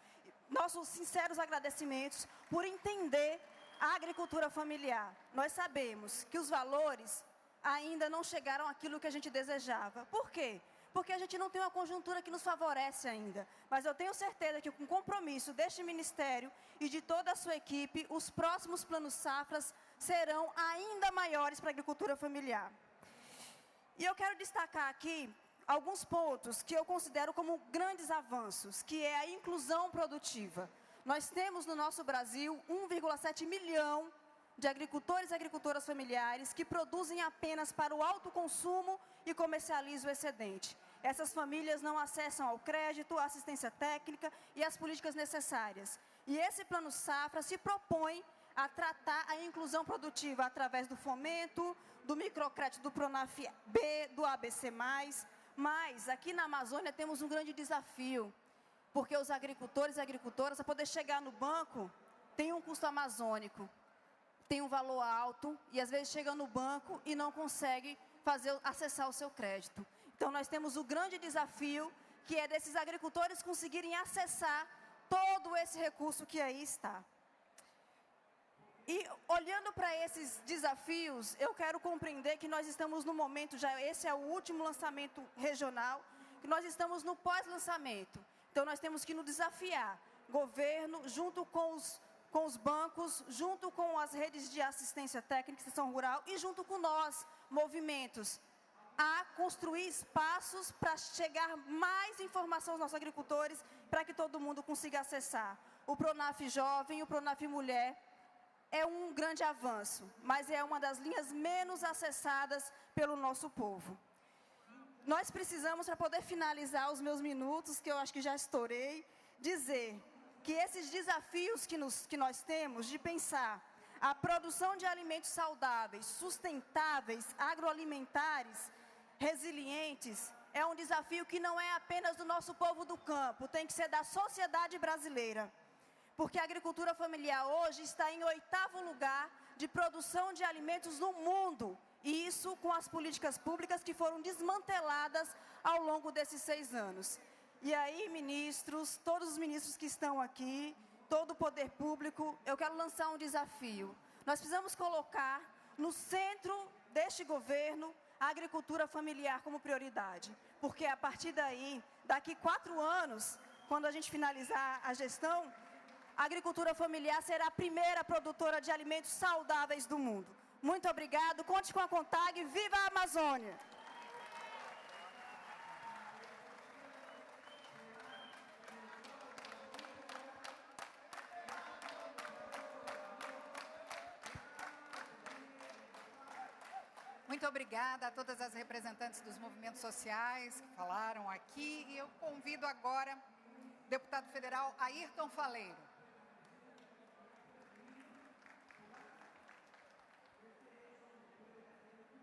Nossos sinceros agradecimentos por entender a agricultura familiar. Nós sabemos que os valores ainda não chegaram àquilo que a gente desejava. Por quê? Porque a gente não tem uma conjuntura que nos favorece ainda. Mas eu tenho certeza que com o compromisso deste Ministério e de toda a sua equipe, os próximos planos safras serão ainda maiores para a agricultura familiar. E eu quero destacar aqui alguns pontos que eu considero como grandes avanços, que é a inclusão produtiva. Nós temos no nosso Brasil 1,7 milhão de agricultores e agricultoras familiares que produzem apenas para o autoconsumo e comercializam o excedente. Essas famílias não acessam ao crédito, à assistência técnica e às políticas necessárias. E esse Plano Safra se propõe a tratar a inclusão produtiva através do fomento, do microcrédito do Pronaf-B, do ABC+. Mas aqui na Amazônia temos um grande desafio, porque os agricultores e agricultoras, para poder chegar no banco, tem um custo amazônico, tem um valor alto e às vezes chega no banco e não consegue acessar o seu crédito. Então nós temos o grande desafio, que é desses agricultores conseguirem acessar todo esse recurso que aí está. E olhando para esses desafios, eu quero compreender que nós estamos no momento, já esse é o último lançamento regional, que nós estamos no pós-lançamento. Então nós temos que nos desafiar, governo, junto com os bancos, junto com as redes de assistência técnica, extensão rural e junto com nós, movimentos, a construir espaços para chegar mais informação aos nossos agricultores, para que todo mundo consiga acessar. O Pronaf Jovem e o Pronaf Mulher é um grande avanço, mas é uma das linhas menos acessadas pelo nosso povo. Nós precisamos, para poder finalizar os meus minutos, que eu acho que já estourei, dizer que esses desafios que nós temos de pensar a produção de alimentos saudáveis, sustentáveis, agroalimentares, resilientes, é um desafio que não é apenas do nosso povo do campo, tem que ser da sociedade brasileira. Porque a agricultura familiar hoje está em 8º lugar de produção de alimentos no mundo. E isso com as políticas públicas que foram desmanteladas ao longo desses 6 anos. E aí, ministros, todos os ministros que estão aqui, todo o poder público, eu quero lançar um desafio. Nós precisamos colocar no centro deste governo a agricultura familiar como prioridade. Porque a partir daí, daqui 4 anos, quando a gente finalizar a gestão, a agricultura familiar será a primeira produtora de alimentos saudáveis do mundo. Muito obrigado, conte com a CONTAG, viva a Amazônia! Muito obrigada a todas as representantes dos movimentos sociais que falaram aqui. E eu convido agora o deputado federal Ayrton Faleiro.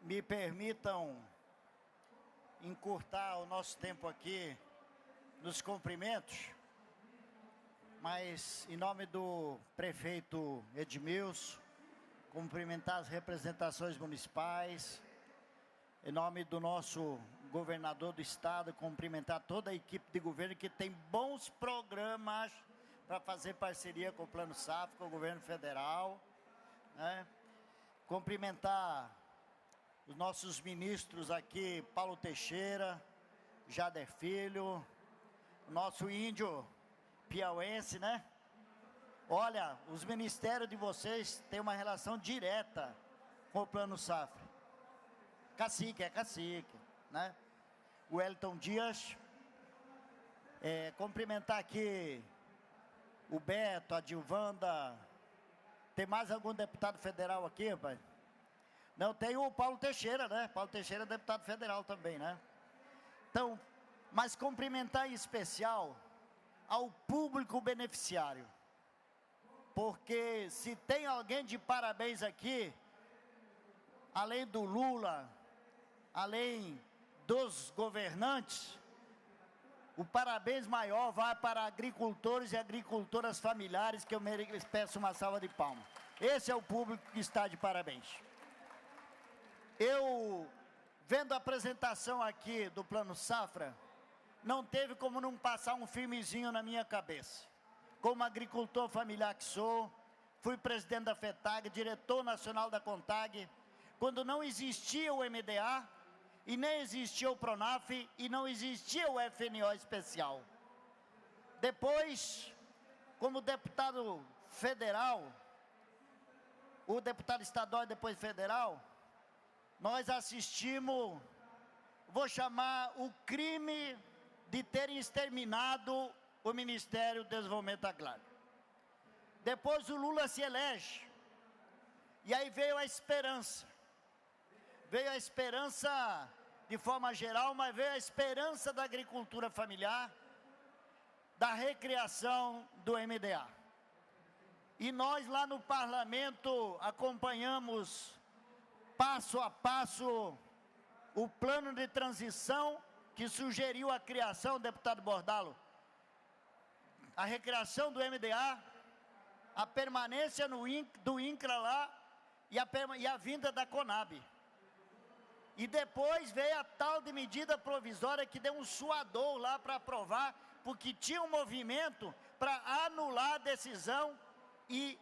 Me permitam encurtar o nosso tempo aqui nos cumprimentos, mas em nome do prefeito Edmilson, cumprimentar as representações municipais, em nome do nosso governador do estado, cumprimentar toda a equipe de governo que tem bons programas para fazer parceria com o Plano Safra, com o governo federal, né? Cumprimentar os nossos ministros aqui, Paulo Teixeira, Jader Filho, o nosso índio piauense, né? Olha, os ministérios de vocês têm uma relação direta com o Plano Safra. Cacique, é cacique, né? O Wellington Dias, cumprimentar aqui o Beto, a Dilvanda. Tem mais algum deputado federal aqui, rapaz? Não, tem o Paulo Teixeira, né? Paulo Teixeira é deputado federal também, né? Então, mas cumprimentar em especial ao público beneficiário. Porque se tem alguém de parabéns aqui, além do Lula, além dos governantes, o parabéns maior vai para agricultores e agricultoras familiares, que eu peço uma salva de palmas. Esse é o público que está de parabéns. Eu, vendo a apresentação aqui do Plano Safra, não teve como não passar um filmezinho na minha cabeça. Como agricultor familiar que sou, fui presidente da FETAG, diretor nacional da CONTAG, quando não existia o MDA, e nem existia o PRONAF, e não existia o FNO especial. Depois, como deputado federal, o deputado estadual e depois federal, nós assistimos, vou chamar o crime de terem exterminado o Ministério do Desenvolvimento Agrário. Depois o Lula se elege, e aí veio a esperança. Veio a esperança de forma geral, mas veio a esperança da agricultura familiar, da recriação do MDA. E nós lá no parlamento acompanhamos passo a passo o plano de transição que sugeriu a criação, deputado Bordalo, a recriação do MDA, a permanência do INCRA lá e a vinda da CONAB. E depois veio a tal de medida provisória que deu um suador lá para aprovar, porque tinha um movimento para anular a decisão e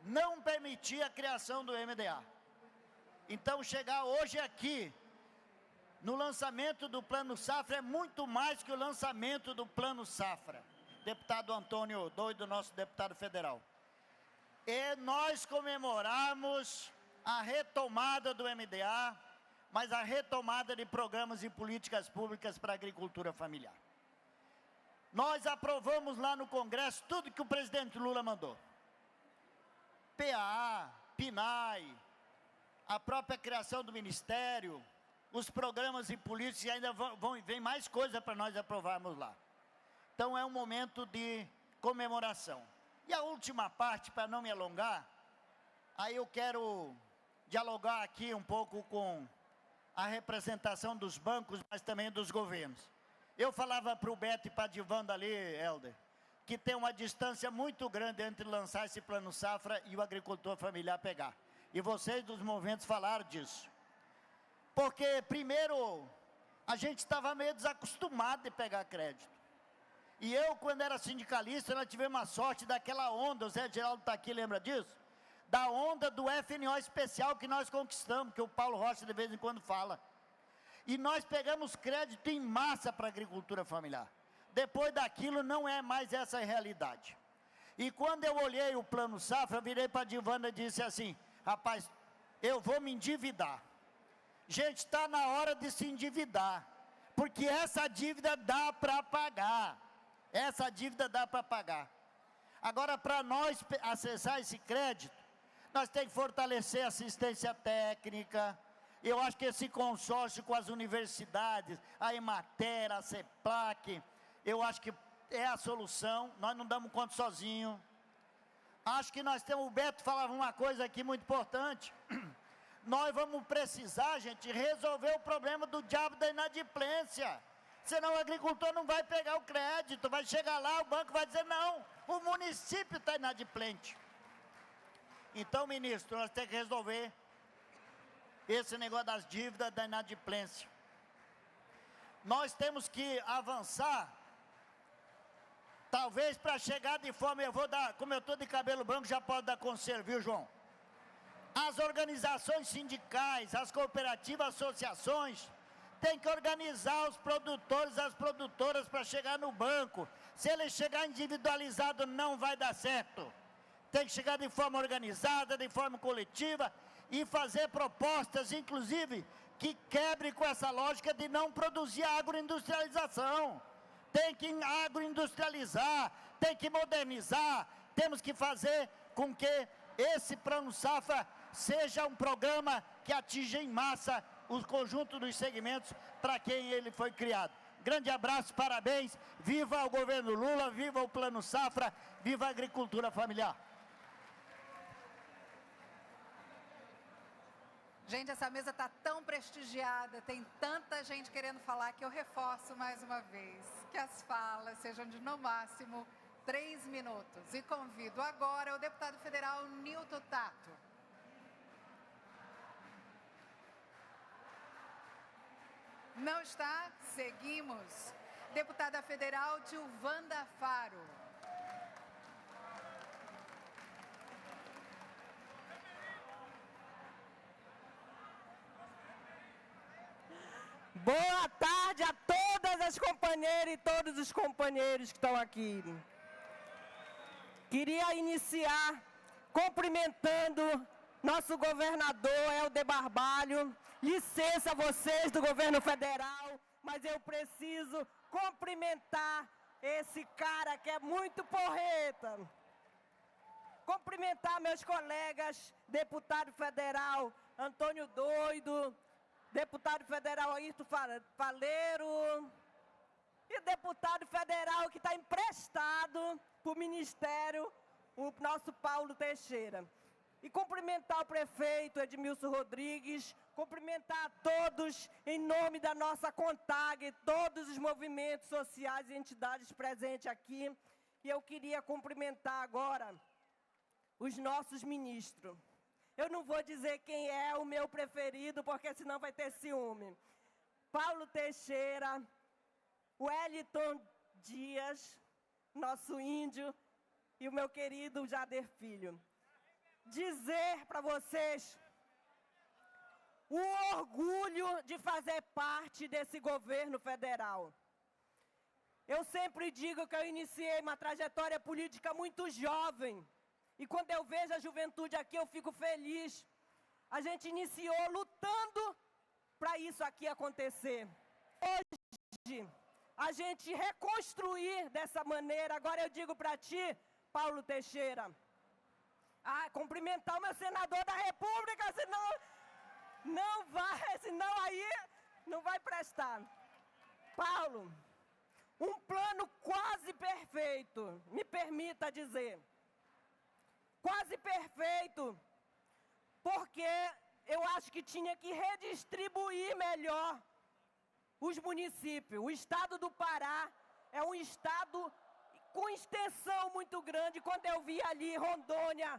não permitir a criação do MDA. Então, chegar hoje aqui, no lançamento do Plano Safra, é muito mais que o lançamento do Plano Safra. Deputado Antônio Doido, nosso deputado federal. E nós comemoramos a retomada do MDA, mas a retomada de programas e políticas públicas para a agricultura familiar. Nós aprovamos lá no Congresso tudo que o presidente Lula mandou. PAA, PNAE, a própria criação do Ministério, os programas e políticas, e ainda vem mais coisa para nós aprovarmos lá. Então é um momento de comemoração. E a última parte, para não me alongar, aí eu quero dialogar aqui um pouco com a representação dos bancos, mas também dos governos. Eu falava para o Beto e para a Divanda ali, Helder, que tem uma distância muito grande entre lançar esse Plano Safra e o agricultor familiar pegar. E vocês dos movimentos falaram disso. Porque, primeiro, a gente estava meio desacostumado de pegar crédito. E eu, quando era sindicalista, nós tivemos a sorte daquela onda, o Zé Geraldo está aqui, lembra disso? Da onda do FNO especial que nós conquistamos, que o Paulo Rocha de vez em quando fala. E nós pegamos crédito em massa para a agricultura familiar. Depois daquilo, não é mais essa a realidade. E quando eu olhei o Plano Safra, eu virei para a Divanda e disse assim, rapaz, eu vou me endividar. Gente, está na hora de se endividar, porque essa dívida dá para pagar. Essa dívida dá para pagar. Agora, para nós acessar esse crédito, nós temos que fortalecer a assistência técnica. Eu acho que esse consórcio com as universidades, a Emater, a CEPLAC, eu acho que é a solução. Nós não damos conta sozinho. Acho que nós temos, o Beto falava uma coisa aqui muito importante. Nós vamos precisar, gente, resolver o problema do diabo da inadimplência. Senão o agricultor não vai pegar o crédito, vai chegar lá, o banco vai dizer, não, o município está inadimplente. Então, ministro, nós temos que resolver esse negócio das dívidas da inadimplência. Nós temos que avançar, talvez para chegar de forma, eu vou dar, como eu estou de cabelo branco, já pode dar conselho, viu, João? As organizações sindicais, as cooperativas, associações, têm que organizar os produtores, as produtoras para chegar no banco. Se ele chegar individualizado, não vai dar certo. Tem que chegar de forma organizada, de forma coletiva e fazer propostas, inclusive, que quebre com essa lógica de não produzir agroindustrialização. Tem que agroindustrializar, tem que modernizar, temos que fazer com que esse Plano Safra seja um programa que atinja em massa o conjunto dos segmentos para quem ele foi criado. Grande abraço, parabéns, viva o governo Lula, viva o Plano Safra, viva a agricultura familiar. Gente, essa mesa está tão prestigiada, tem tanta gente querendo falar que eu reforço mais uma vez que as falas sejam de no máximo 3 minutos. E convido agora o deputado federal Nilton Tato. Não está? Seguimos. Deputada federal Tilvanda Faro. Boa tarde a todas as companheiras e todos os companheiros que estão aqui. Queria iniciar cumprimentando nosso governador Helder Barbalho. Licença vocês do governo federal, mas eu preciso cumprimentar esse cara que é muito porreta. Cumprimentar meus colegas, deputado federal Antônio Doido, deputado federal Ayrton Faleiro e deputado federal que está emprestado para o Ministério, o nosso Paulo Teixeira. E cumprimentar o prefeito Edmilson Rodrigues, cumprimentar a todos em nome da nossa CONTAG, todos os movimentos sociais e entidades presentes aqui. E eu queria cumprimentar agora os nossos ministros. Eu não vou dizer quem é o meu preferido, porque senão vai ter ciúme. Paulo Teixeira, Wellington Dias, nosso índio, e o meu querido Jader Filho. Dizer para vocês o orgulho de fazer parte desse governo federal. Eu sempre digo que eu iniciei uma trajetória política muito jovem. E quando eu vejo a juventude aqui, eu fico feliz. A gente iniciou lutando para isso aqui acontecer. Hoje, a gente reconstruir dessa maneira. Agora eu digo para ti, Paulo Teixeira, cumprimentar o meu senador da República, senão aí não vai prestar. Paulo, um plano quase perfeito, me permita dizer. Quase perfeito, porque eu acho que tinha que redistribuir melhor os municípios. O estado do Pará é um estado com extensão muito grande. Quando eu vi ali Rondônia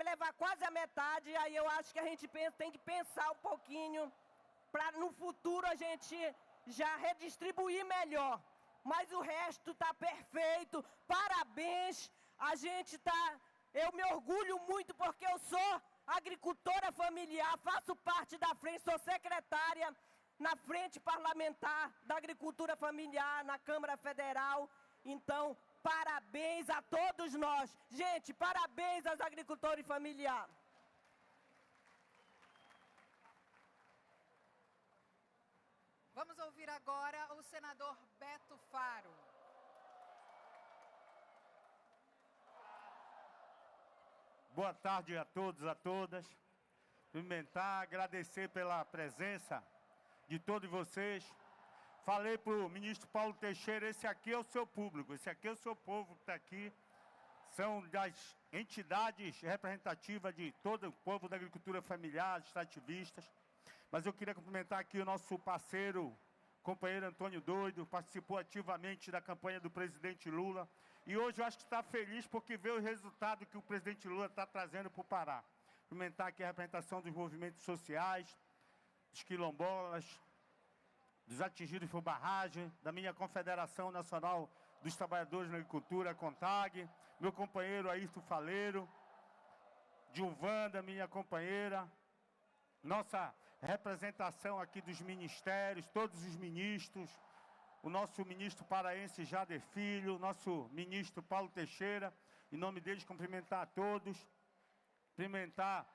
levar quase a metade, aí eu acho que a gente tem que pensar um pouquinho para no futuro a gente já redistribuir melhor. Mas o resto está perfeito, parabéns, eu me orgulho muito porque eu sou agricultora familiar, faço parte da frente, sou secretária na frente parlamentar da agricultura familiar na Câmara Federal. Então, parabéns a todos nós. Gente, parabéns aos agricultores familiares. Vamos ouvir agora o senador Beto Faro. Boa tarde a todos, a todas. Cumprimentar, agradecer pela presença de todos vocês. Falei para o ministro Paulo Teixeira, esse aqui é o seu público, esse aqui é o seu povo que está aqui. São das entidades representativas de todo o povo da agricultura familiar, extrativistas. Mas eu queria cumprimentar aqui o nosso parceiro, companheiro Antônio Doido, participou ativamente da campanha do presidente Lula. E hoje eu acho que está feliz porque vê o resultado que o presidente Lula está trazendo para o Pará. Cumprimentar aqui a representação dos movimentos sociais, dos quilombolas, dos atingidos por barragem, da minha Confederação Nacional dos Trabalhadores na Agricultura, CONTAG, meu companheiro Ayrton Faleiro, Gilvanda, minha companheira, nossa representação aqui dos ministérios, todos os ministros, o nosso ministro paraense Jader Filho, nosso ministro Paulo Teixeira, em nome deles cumprimentar a todos, cumprimentar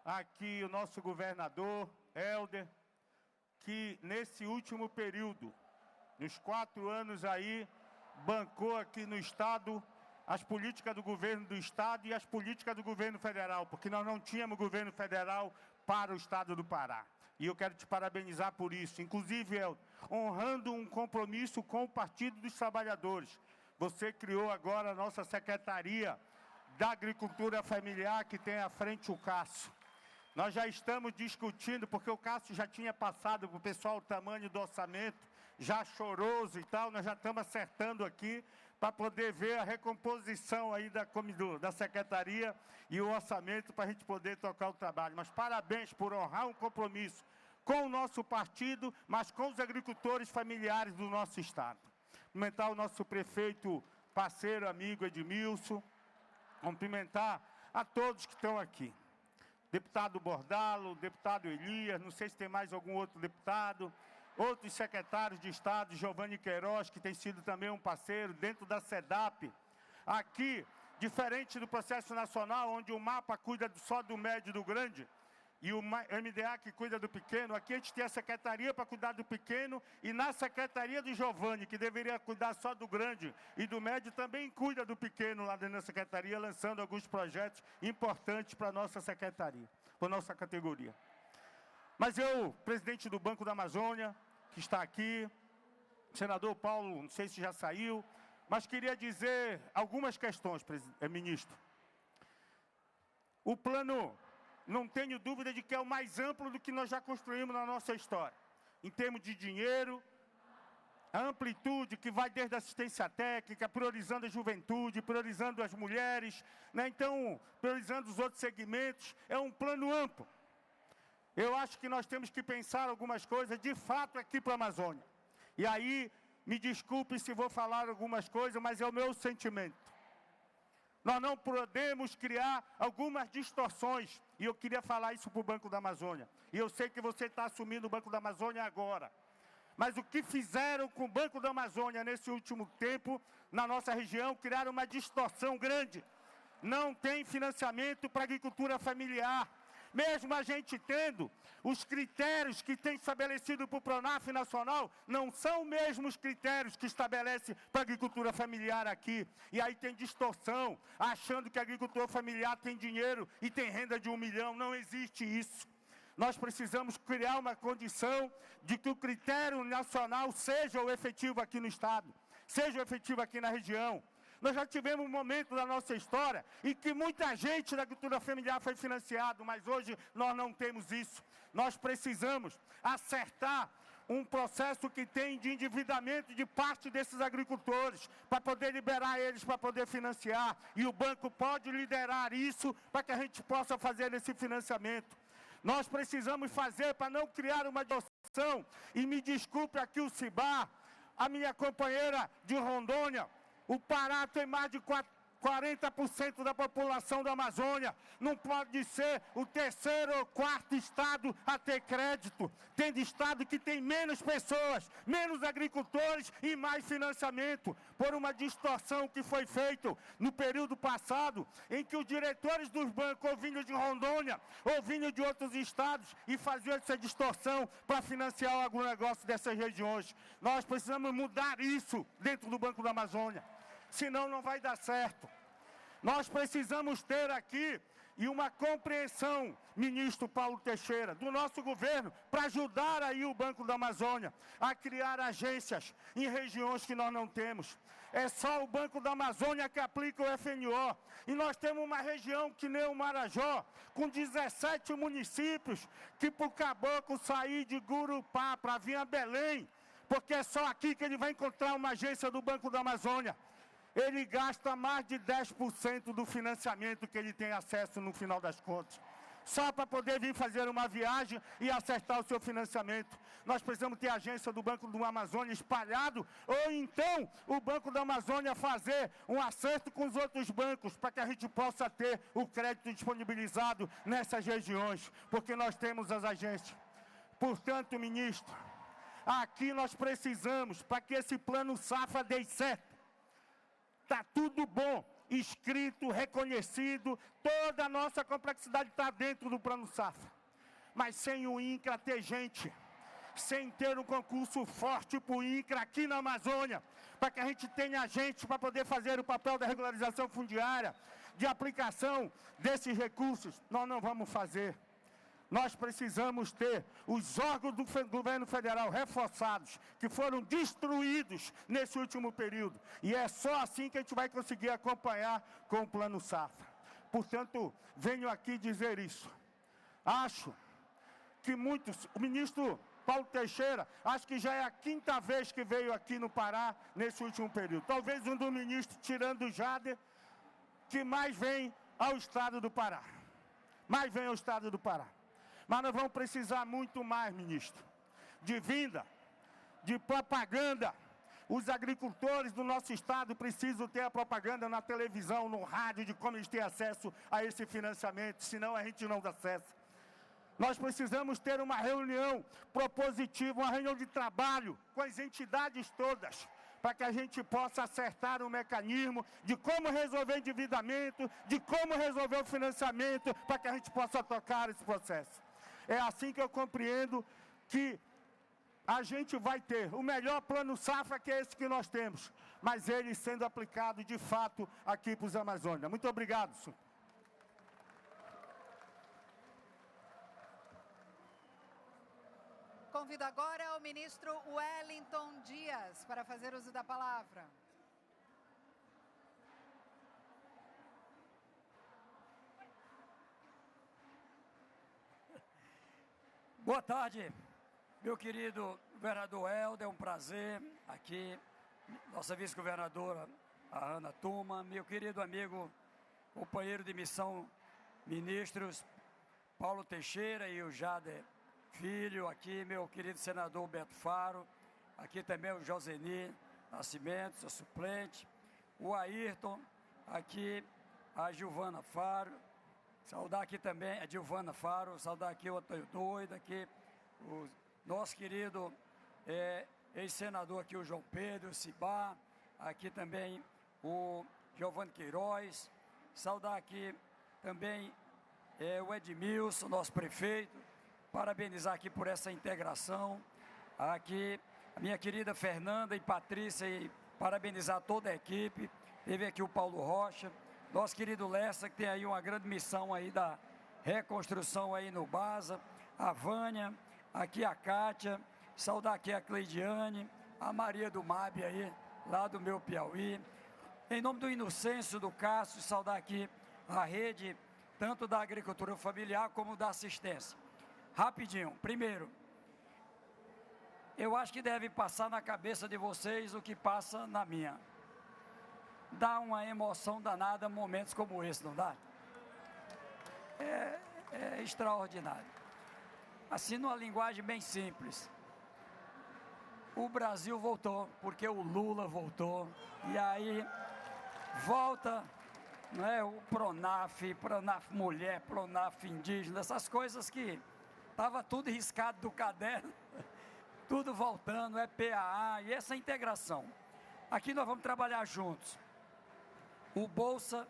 aqui o nosso governador, Helder, que nesse último período, nos 4 anos aí, bancou aqui no Estado as políticas do governo do Estado e as políticas do governo federal, porque nós não tínhamos governo federal para o Estado do Pará. E eu quero te parabenizar por isso. Inclusive, honrando um compromisso com o Partido dos Trabalhadores. Você criou agora a nossa Secretaria da Agricultura Familiar, que tem à frente o Cássio. Nós já estamos discutindo, porque o Cássio já tinha passado para o pessoal o tamanho do orçamento, já choroso e tal, nós já estamos acertando aqui para poder ver a recomposição aí da Secretaria e o orçamento para a gente poder tocar o trabalho. Mas parabéns por honrar um compromisso com o nosso partido, mas com os agricultores familiares do nosso Estado. Cumprimentar o nosso prefeito, parceiro, amigo Edmilson, cumprimentar a todos que estão aqui. Deputado Bordalo, deputado Elias, não sei se tem mais algum outro deputado, outros secretários de Estado, Giovanni Queiroz, que tem sido também um parceiro dentro da SEDAP. Aqui, diferente do processo nacional, onde o MAPA cuida só do médio e do grande, e o MDA que cuida do pequeno, aqui a gente tem a secretaria para cuidar do pequeno, e na secretaria do Giovanni, que deveria cuidar só do grande e do médio, também cuida do pequeno lá dentro da secretaria, lançando alguns projetos importantes para a nossa secretaria, para a nossa categoria. Mas eu, presidente do Banco da Amazônia, que está aqui, senador Paulo, não sei se já saiu, mas queria dizer algumas questões, ministro. O plano, não tenho dúvida de que é o mais amplo do que nós já construímos na nossa história. Em termos de dinheiro, a amplitude que vai desde a assistência técnica, priorizando a juventude, priorizando as mulheres, né? Então, priorizando os outros segmentos, é um plano amplo. Eu acho que nós temos que pensar algumas coisas, de fato, aqui para a Amazônia. E aí, me desculpe se vou falar algumas coisas, mas é o meu sentimento. Nós não podemos criar algumas distorções, e eu queria falar isso para o Banco da Amazônia. E eu sei que você está assumindo o Banco da Amazônia agora. Mas o que fizeram com o Banco da Amazônia nesse último tempo, na nossa região, criaram uma distorção grande. Não tem financiamento para a agricultura familiar. Mesmo a gente tendo os critérios que tem estabelecido para o PRONAF nacional, não são os mesmos critérios que estabelece para a agricultura familiar aqui. E aí tem distorção, achando que a agricultura familiar tem dinheiro e tem renda de 1 milhão. Não existe isso. Nós precisamos criar uma condição de que o critério nacional seja o efetivo aqui no Estado, seja o efetivo aqui na região. Nós já tivemos um momento da nossa história em que muita gente da agricultura familiar foi financiado, mas hoje nós não temos isso. Nós precisamos acertar um processo que tem de endividamento de parte desses agricultores, para poder liberar eles, para poder financiar. E o banco pode liderar isso para que a gente possa fazer esse financiamento. Nós precisamos fazer para não criar uma distorção, e me desculpe aqui o Cibá, a minha companheira de Rondônia, o Pará tem mais de 40% da população da Amazônia. Não pode ser o terceiro ou quarto estado a ter crédito. Tem estado que tem menos pessoas, menos agricultores e mais financiamento, por uma distorção que foi feita no período passado, em que os diretores dos bancos ou vinham de Rondônia ou vinham de outros estados e faziam essa distorção para financiar o agronegócio dessas regiões. Nós precisamos mudar isso dentro do Banco da Amazônia, senão não vai dar certo. Nós precisamos ter aqui uma compreensão, ministro Paulo Teixeira, do nosso governo, para ajudar aí o Banco da Amazônia a criar agências em regiões que nós não temos. É só o Banco da Amazônia que aplica o FNO. E nós temos uma região que nem o Marajó, com 17 municípios, que para o caboclo sair de Gurupá para vir a Belém, porque é só aqui que ele vai encontrar uma agência do Banco da Amazônia. Ele gasta mais de 10% do financiamento que ele tem acesso no final das contas, só para poder vir fazer uma viagem e acertar o seu financiamento. Nós precisamos ter a agência do Banco do Amazônia espalhado, ou então o Banco da Amazônia fazer um acerto com os outros bancos, para que a gente possa ter o crédito disponibilizado nessas regiões, porque nós temos as agências. Portanto, ministro, aqui nós precisamos, para que esse plano safra dê certo, está tudo bom, escrito, reconhecido, toda a nossa complexidade está dentro do plano safra. Mas sem o INCRA ter gente, sem ter um concurso forte para o INCRA aqui na Amazônia, para que a gente tenha gente para poder fazer o papel da regularização fundiária, de aplicação desses recursos, nós não vamos fazer. Nós precisamos ter os órgãos do governo federal reforçados, que foram destruídos nesse último período. E é só assim que a gente vai conseguir acompanhar com o Plano Safra. Portanto, venho aqui dizer isso. Acho que muitos... O ministro Paulo Teixeira, acho que já é a 5ª vez que veio aqui no Pará nesse último período. Talvez um dos ministros, tirando o Jader, que mais vem ao estado do Pará. Mais vem ao estado do Pará. Mas nós vamos precisar muito mais, ministro, de vinda, de propaganda. Os agricultores do nosso estado precisam ter a propaganda na televisão, no rádio, de como eles têm acesso a esse financiamento, senão a gente não dá acesso. Nós precisamos ter uma reunião propositiva, uma reunião de trabalho com as entidades todas, para que a gente possa acertar um mecanismo de como resolver o endividamento, de como resolver o financiamento, para que a gente possa tocar esse processo. É assim que eu compreendo que a gente vai ter o melhor plano safra, que é esse que nós temos, mas ele sendo aplicado de fato aqui para os Amazônia. Muito obrigado, senhor. Convido agora o ministro Wellington Dias para fazer uso da palavra. Boa tarde, meu querido governador Helder, é um prazer aqui, nossa vice-governadora, a Ana Tuma, meu querido amigo, companheiro de missão, ministros Paulo Teixeira e o Jader Filho, aqui meu querido senador Beto Faro, aqui também o Joseni Nascimento, seu suplente, o Ayrton, aqui a Gilvana Faro, saudar aqui também a Gilvana Faro, saudar aqui o Antônio Doido, aqui o nosso querido ex-senador aqui, o João Pedro, o Cibá, aqui também o Giovanni Queiroz, saudar aqui também o Edmilson, nosso prefeito, parabenizar aqui por essa integração, aqui a minha querida Fernanda e Patrícia, e parabenizar toda a equipe, teve aqui o Paulo Rocha, nosso querido Lessa, que tem aí uma grande missão aí da reconstrução aí no Baza, a Vânia, aqui a Kátia, saudar aqui a Cleidiane, a Maria do Mabe aí, lá do meu Piauí, em nome do Inocêncio, do Cássio, saudar aqui a rede, tanto da agricultura familiar como da assistência. Rapidinho, primeiro, eu acho que deve passar na cabeça de vocês o que passa na minha. Dá uma emoção danada momentos como esse, não dá? É extraordinário. Assim, numa linguagem bem simples. O Brasil voltou, porque o Lula voltou. E aí, volta não é? O Pronaf, Pronaf Mulher, Pronaf Indígena, essas coisas que estava tudo riscado do caderno, tudo voltando, é PAA e essa integração. Aqui nós vamos trabalhar juntos. O Bolsa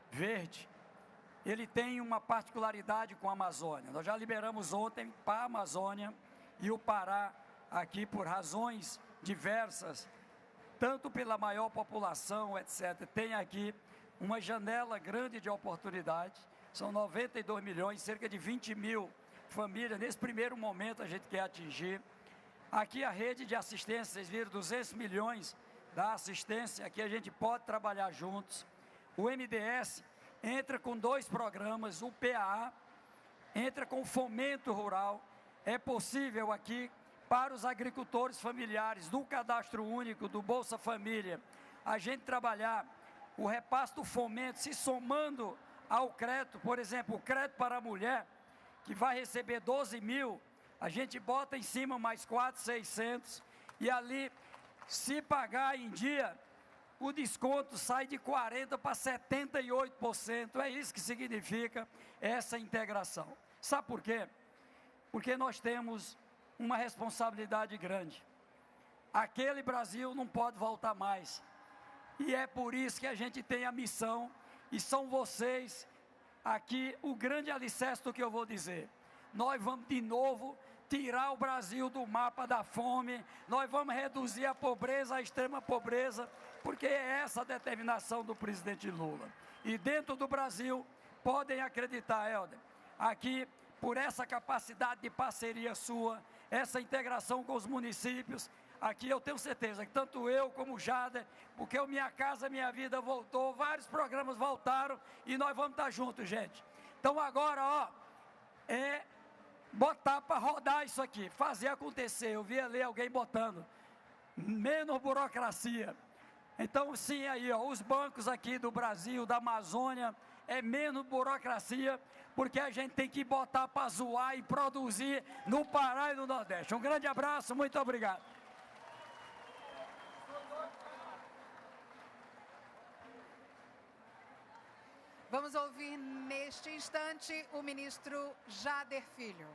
Verde, ele tem uma particularidade com a Amazônia. Nós já liberamos ontem para a Amazônia e o Pará, aqui por razões diversas, tanto pela maior população, etc. Tem aqui uma janela grande de oportunidade, são 92 milhões, cerca de 20 mil famílias, nesse primeiro momento a gente quer atingir. Aqui a rede de assistência, vocês viram, 200 milhões da assistência, aqui a gente pode trabalhar juntos. O MDS entra com 2 programas, o PAA entra com o fomento rural. É possível aqui, para os agricultores familiares, do Cadastro Único, do Bolsa Família, a gente trabalhar o repasse do fomento, se somando ao crédito, por exemplo, o crédito para a mulher, que vai receber 12 mil, a gente bota em cima mais 4.600, e ali, se pagar em dia, o desconto sai de 40% para 78%. É isso que significa essa integração. Sabe por quê? Porque nós temos uma responsabilidade grande. Aquele Brasil não pode voltar mais. E é por isso que a gente tem a missão, e são vocês aqui o grande alicerce do que eu vou dizer. Nós vamos de novo tirar o Brasil do mapa da fome, nós vamos reduzir a pobreza, a extrema pobreza, porque é essa a determinação do presidente Lula. E dentro do Brasil, podem acreditar, Helder, aqui, por essa capacidade de parceria sua, essa integração com os municípios, aqui eu tenho certeza que tanto eu como o Jader, porque o Minha Casa Minha Vida voltou, vários programas voltaram, e nós vamos estar juntos, gente. Então agora, ó, é botar para rodar isso aqui, fazer acontecer. Eu vi ali alguém botando menos burocracia. Então sim, aí ó, os bancos aqui do Brasil, da Amazônia, é menos burocracia, porque a gente tem que botar para zoar e produzir no Pará e no Nordeste. Um grande abraço, muito obrigado. Vamos ouvir neste instante o ministro Jader Filho.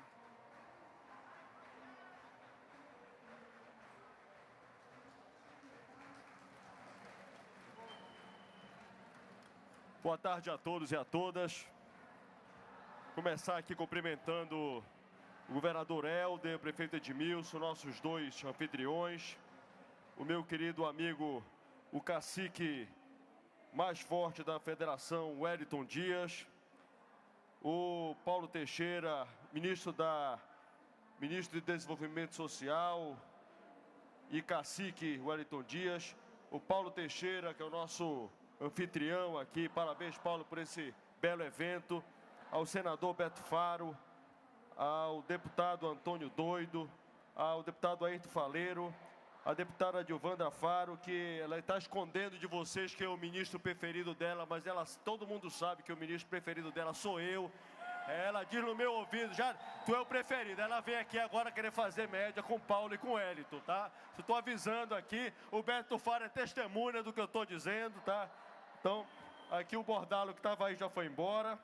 Boa tarde a todos e a todas. Começar aqui cumprimentando o governador Helder, o prefeito Edmilson, nossos 2 anfitriões, o meu querido amigo, o cacique mais forte da federação, Wellington Dias, o Paulo Teixeira, ministro de Desenvolvimento Social e cacique Wellington Dias, o Paulo Teixeira, que é o nosso anfitrião aqui, parabéns, Paulo, por esse belo evento, ao senador Beto Faro, ao deputado Antônio Doido, ao deputado Ayrton Faleiro, a deputada Dilvandra Faro, que ela está escondendo de vocês que é o ministro preferido dela, mas todo mundo sabe que o ministro preferido dela sou eu. Ela diz no meu ouvido, já, tu é o preferido. Ela vem aqui agora querer fazer média com o Paulo e com o Hélito, tá? Estou avisando aqui, o Beto Faro é testemunha do que eu estou dizendo, tá? Então, aqui o Bordalo que estava aí já foi embora.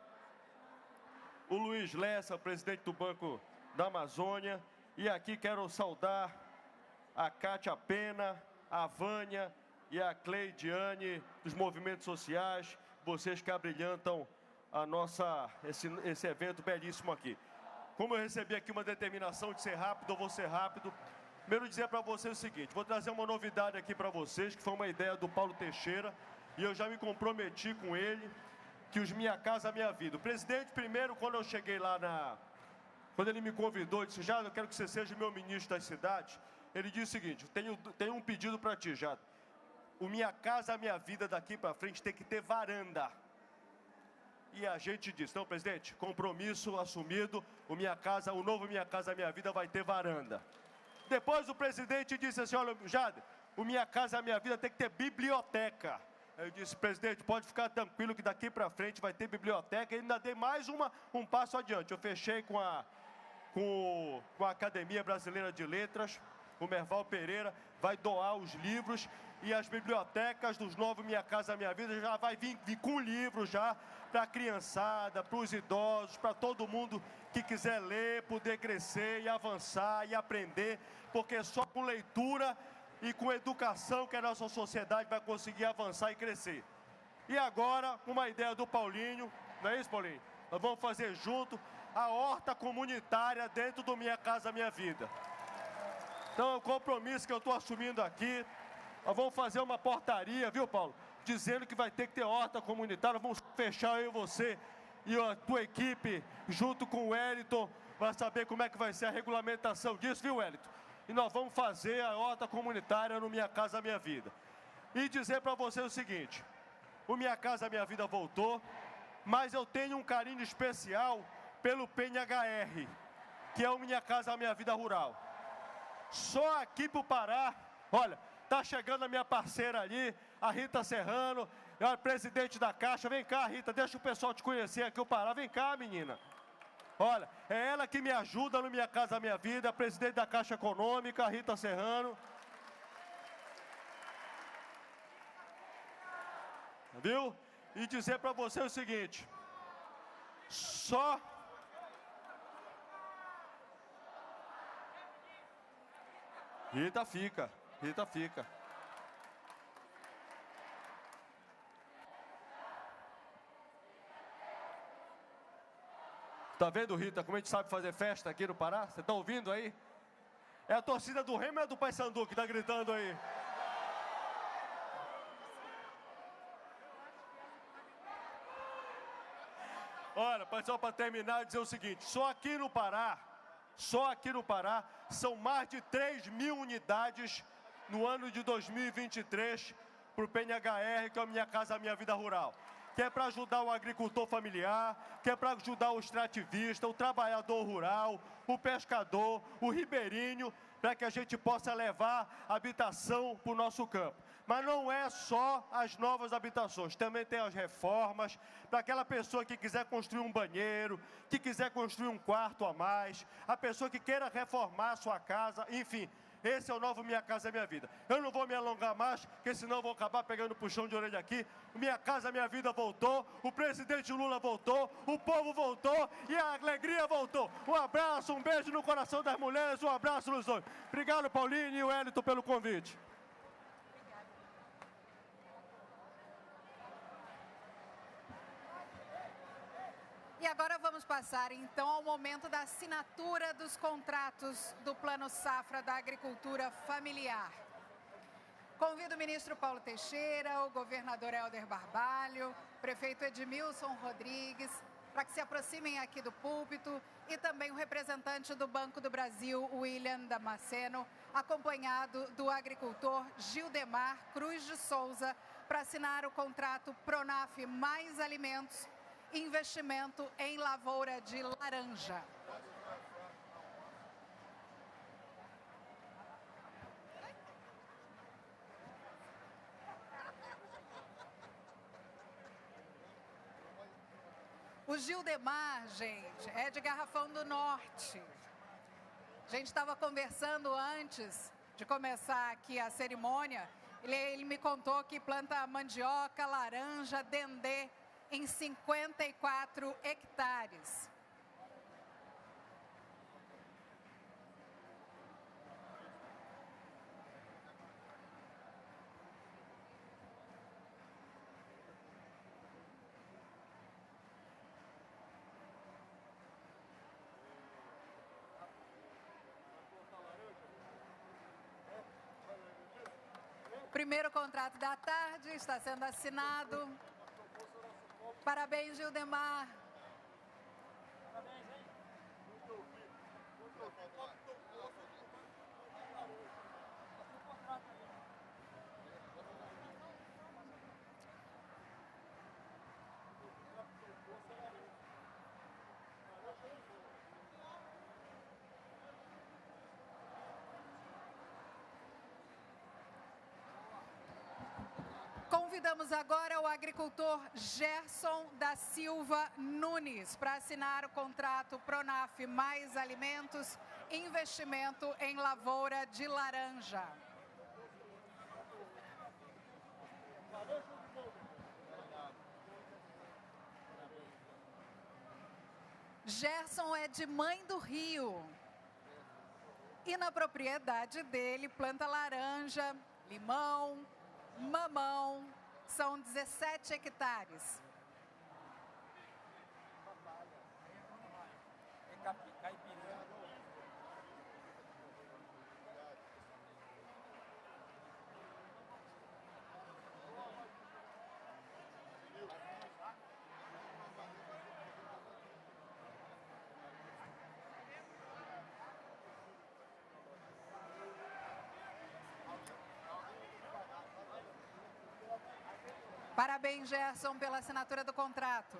O Luiz Lessa, presidente do Banco da Amazônia. E aqui quero saudar a Cátia Pena, a Vânia e a Cleidiane dos movimentos sociais, vocês que abrilhantam esse evento belíssimo aqui. Como eu recebi aqui uma determinação de ser rápido, eu vou ser rápido. Primeiro dizer para vocês o seguinte, vou trazer uma novidade aqui para vocês, que foi uma ideia do Paulo Teixeira, e eu já me comprometi com ele, que os Minha Casa Minha Vida. O presidente, primeiro, quando eu cheguei lá quando ele me convidou, disse, Jado, eu quero que você seja meu ministro das cidades. Ele disse o seguinte, tenho um pedido para ti, Jado. O Minha Casa Minha Vida daqui para frente tem que ter varanda. E a gente disse, não, presidente, compromisso assumido, o novo Minha Casa Minha Vida vai ter varanda. Depois o presidente disse assim, olha, Jado, o Minha Casa Minha Vida tem que ter biblioteca. Eu disse, presidente, pode ficar tranquilo que daqui para frente vai ter biblioteca. E ainda dei mais um passo adiante. Eu fechei com a Academia Brasileira de Letras, o Merval Pereira vai doar os livros. e as bibliotecas dos novos Minha Casa Minha Vida já vai vir com livro já para a criançada, para os idosos, para todo mundo que quiser ler, poder crescer e avançar e aprender, porque só com leitura e com educação que a nossa sociedade vai conseguir avançar e crescer. E agora, com uma ideia do Paulinho, não é isso, Paulinho? Nós vamos fazer junto a horta comunitária dentro do Minha Casa Minha Vida. Então, é um compromisso que eu estou assumindo aqui. Nós vamos fazer uma portaria, viu, Paulo? Dizendo que vai ter que ter horta comunitária. Vamos fechar eu e você e a tua equipe, junto com o Wellington, para saber como é que vai ser a regulamentação disso, viu, Wellington? E nós vamos fazer a horta comunitária no Minha Casa Minha Vida. E dizer para você o seguinte, o Minha Casa Minha Vida voltou, mas eu tenho um carinho especial pelo PNHR, que é o Minha Casa Minha Vida Rural. Só aqui para o Pará, olha, está chegando a minha parceira ali, a Rita Serrano, a presidente da Caixa. Vem cá, Rita, deixa o pessoal te conhecer aqui, o Pará. Vem cá, menina. Olha, é ela que me ajuda no Minha Casa Minha Vida, a presidente da Caixa Econômica, a Rita Serrano. Viu? E dizer para você o seguinte, só... Rita fica. Tá vendo, Rita, como a gente sabe fazer festa aqui no Pará? Você tá ouvindo aí? É a torcida do Remo ou é do Paysandu que tá gritando aí? Olha, só para terminar, dizer o seguinte, só aqui no Pará, são mais de 3.000 unidades no ano de 2023 para o PNHR, que é a Minha Casa Minha Vida Rural. Que é para ajudar o agricultor familiar, que é para ajudar o extrativista, o trabalhador rural, o pescador, o ribeirinho, para que a gente possa levar habitação para o nosso campo. Mas não é só as novas habitações, também tem as reformas, para aquela pessoa que quiser construir um banheiro, que quiser construir um quarto a mais, a pessoa que queira reformar a sua casa, enfim. Esse é o novo Minha Casa Minha Vida. Eu não vou me alongar mais, porque senão eu vou acabar pegando puxão de orelha aqui. Minha Casa Minha Vida voltou, o presidente Lula voltou, o povo voltou e a alegria voltou. Um abraço, um beijo no coração das mulheres, um abraço nos dois. Obrigado, Paulinho e o Wellington, pelo convite. E agora vamos passar, então, ao momento da assinatura dos contratos do Plano Safra da Agricultura Familiar. Convido o ministro Paulo Teixeira, o governador Helder Barbalho, o prefeito Edmilson Rodrigues, para que se aproximem aqui do púlpito, e também o representante do Banco do Brasil, William Damasceno, acompanhado do agricultor Gildemar Cruz de Souza, para assinar o contrato Pronaf Mais Alimentos, investimento em lavoura de laranja. O Gildemar, gente, é de Garrafão do Norte. A gente estava conversando antes de começar aqui a cerimônia. Ele me contou que planta mandioca, laranja, dendê, em 54 hectares. O primeiro contrato da tarde está sendo assinado. Parabéns, Gildemar. Parabéns, hein? Convidamos agora o agricultor Gerson da Silva Nunes para assinar o contrato Pronaf Mais Alimentos, investimento em lavoura de laranja. Gerson é de Mãe do Rio. E na propriedade dele, planta laranja, limão, mamão. São 17 hectares. Parabéns, Gerson, pela assinatura do contrato.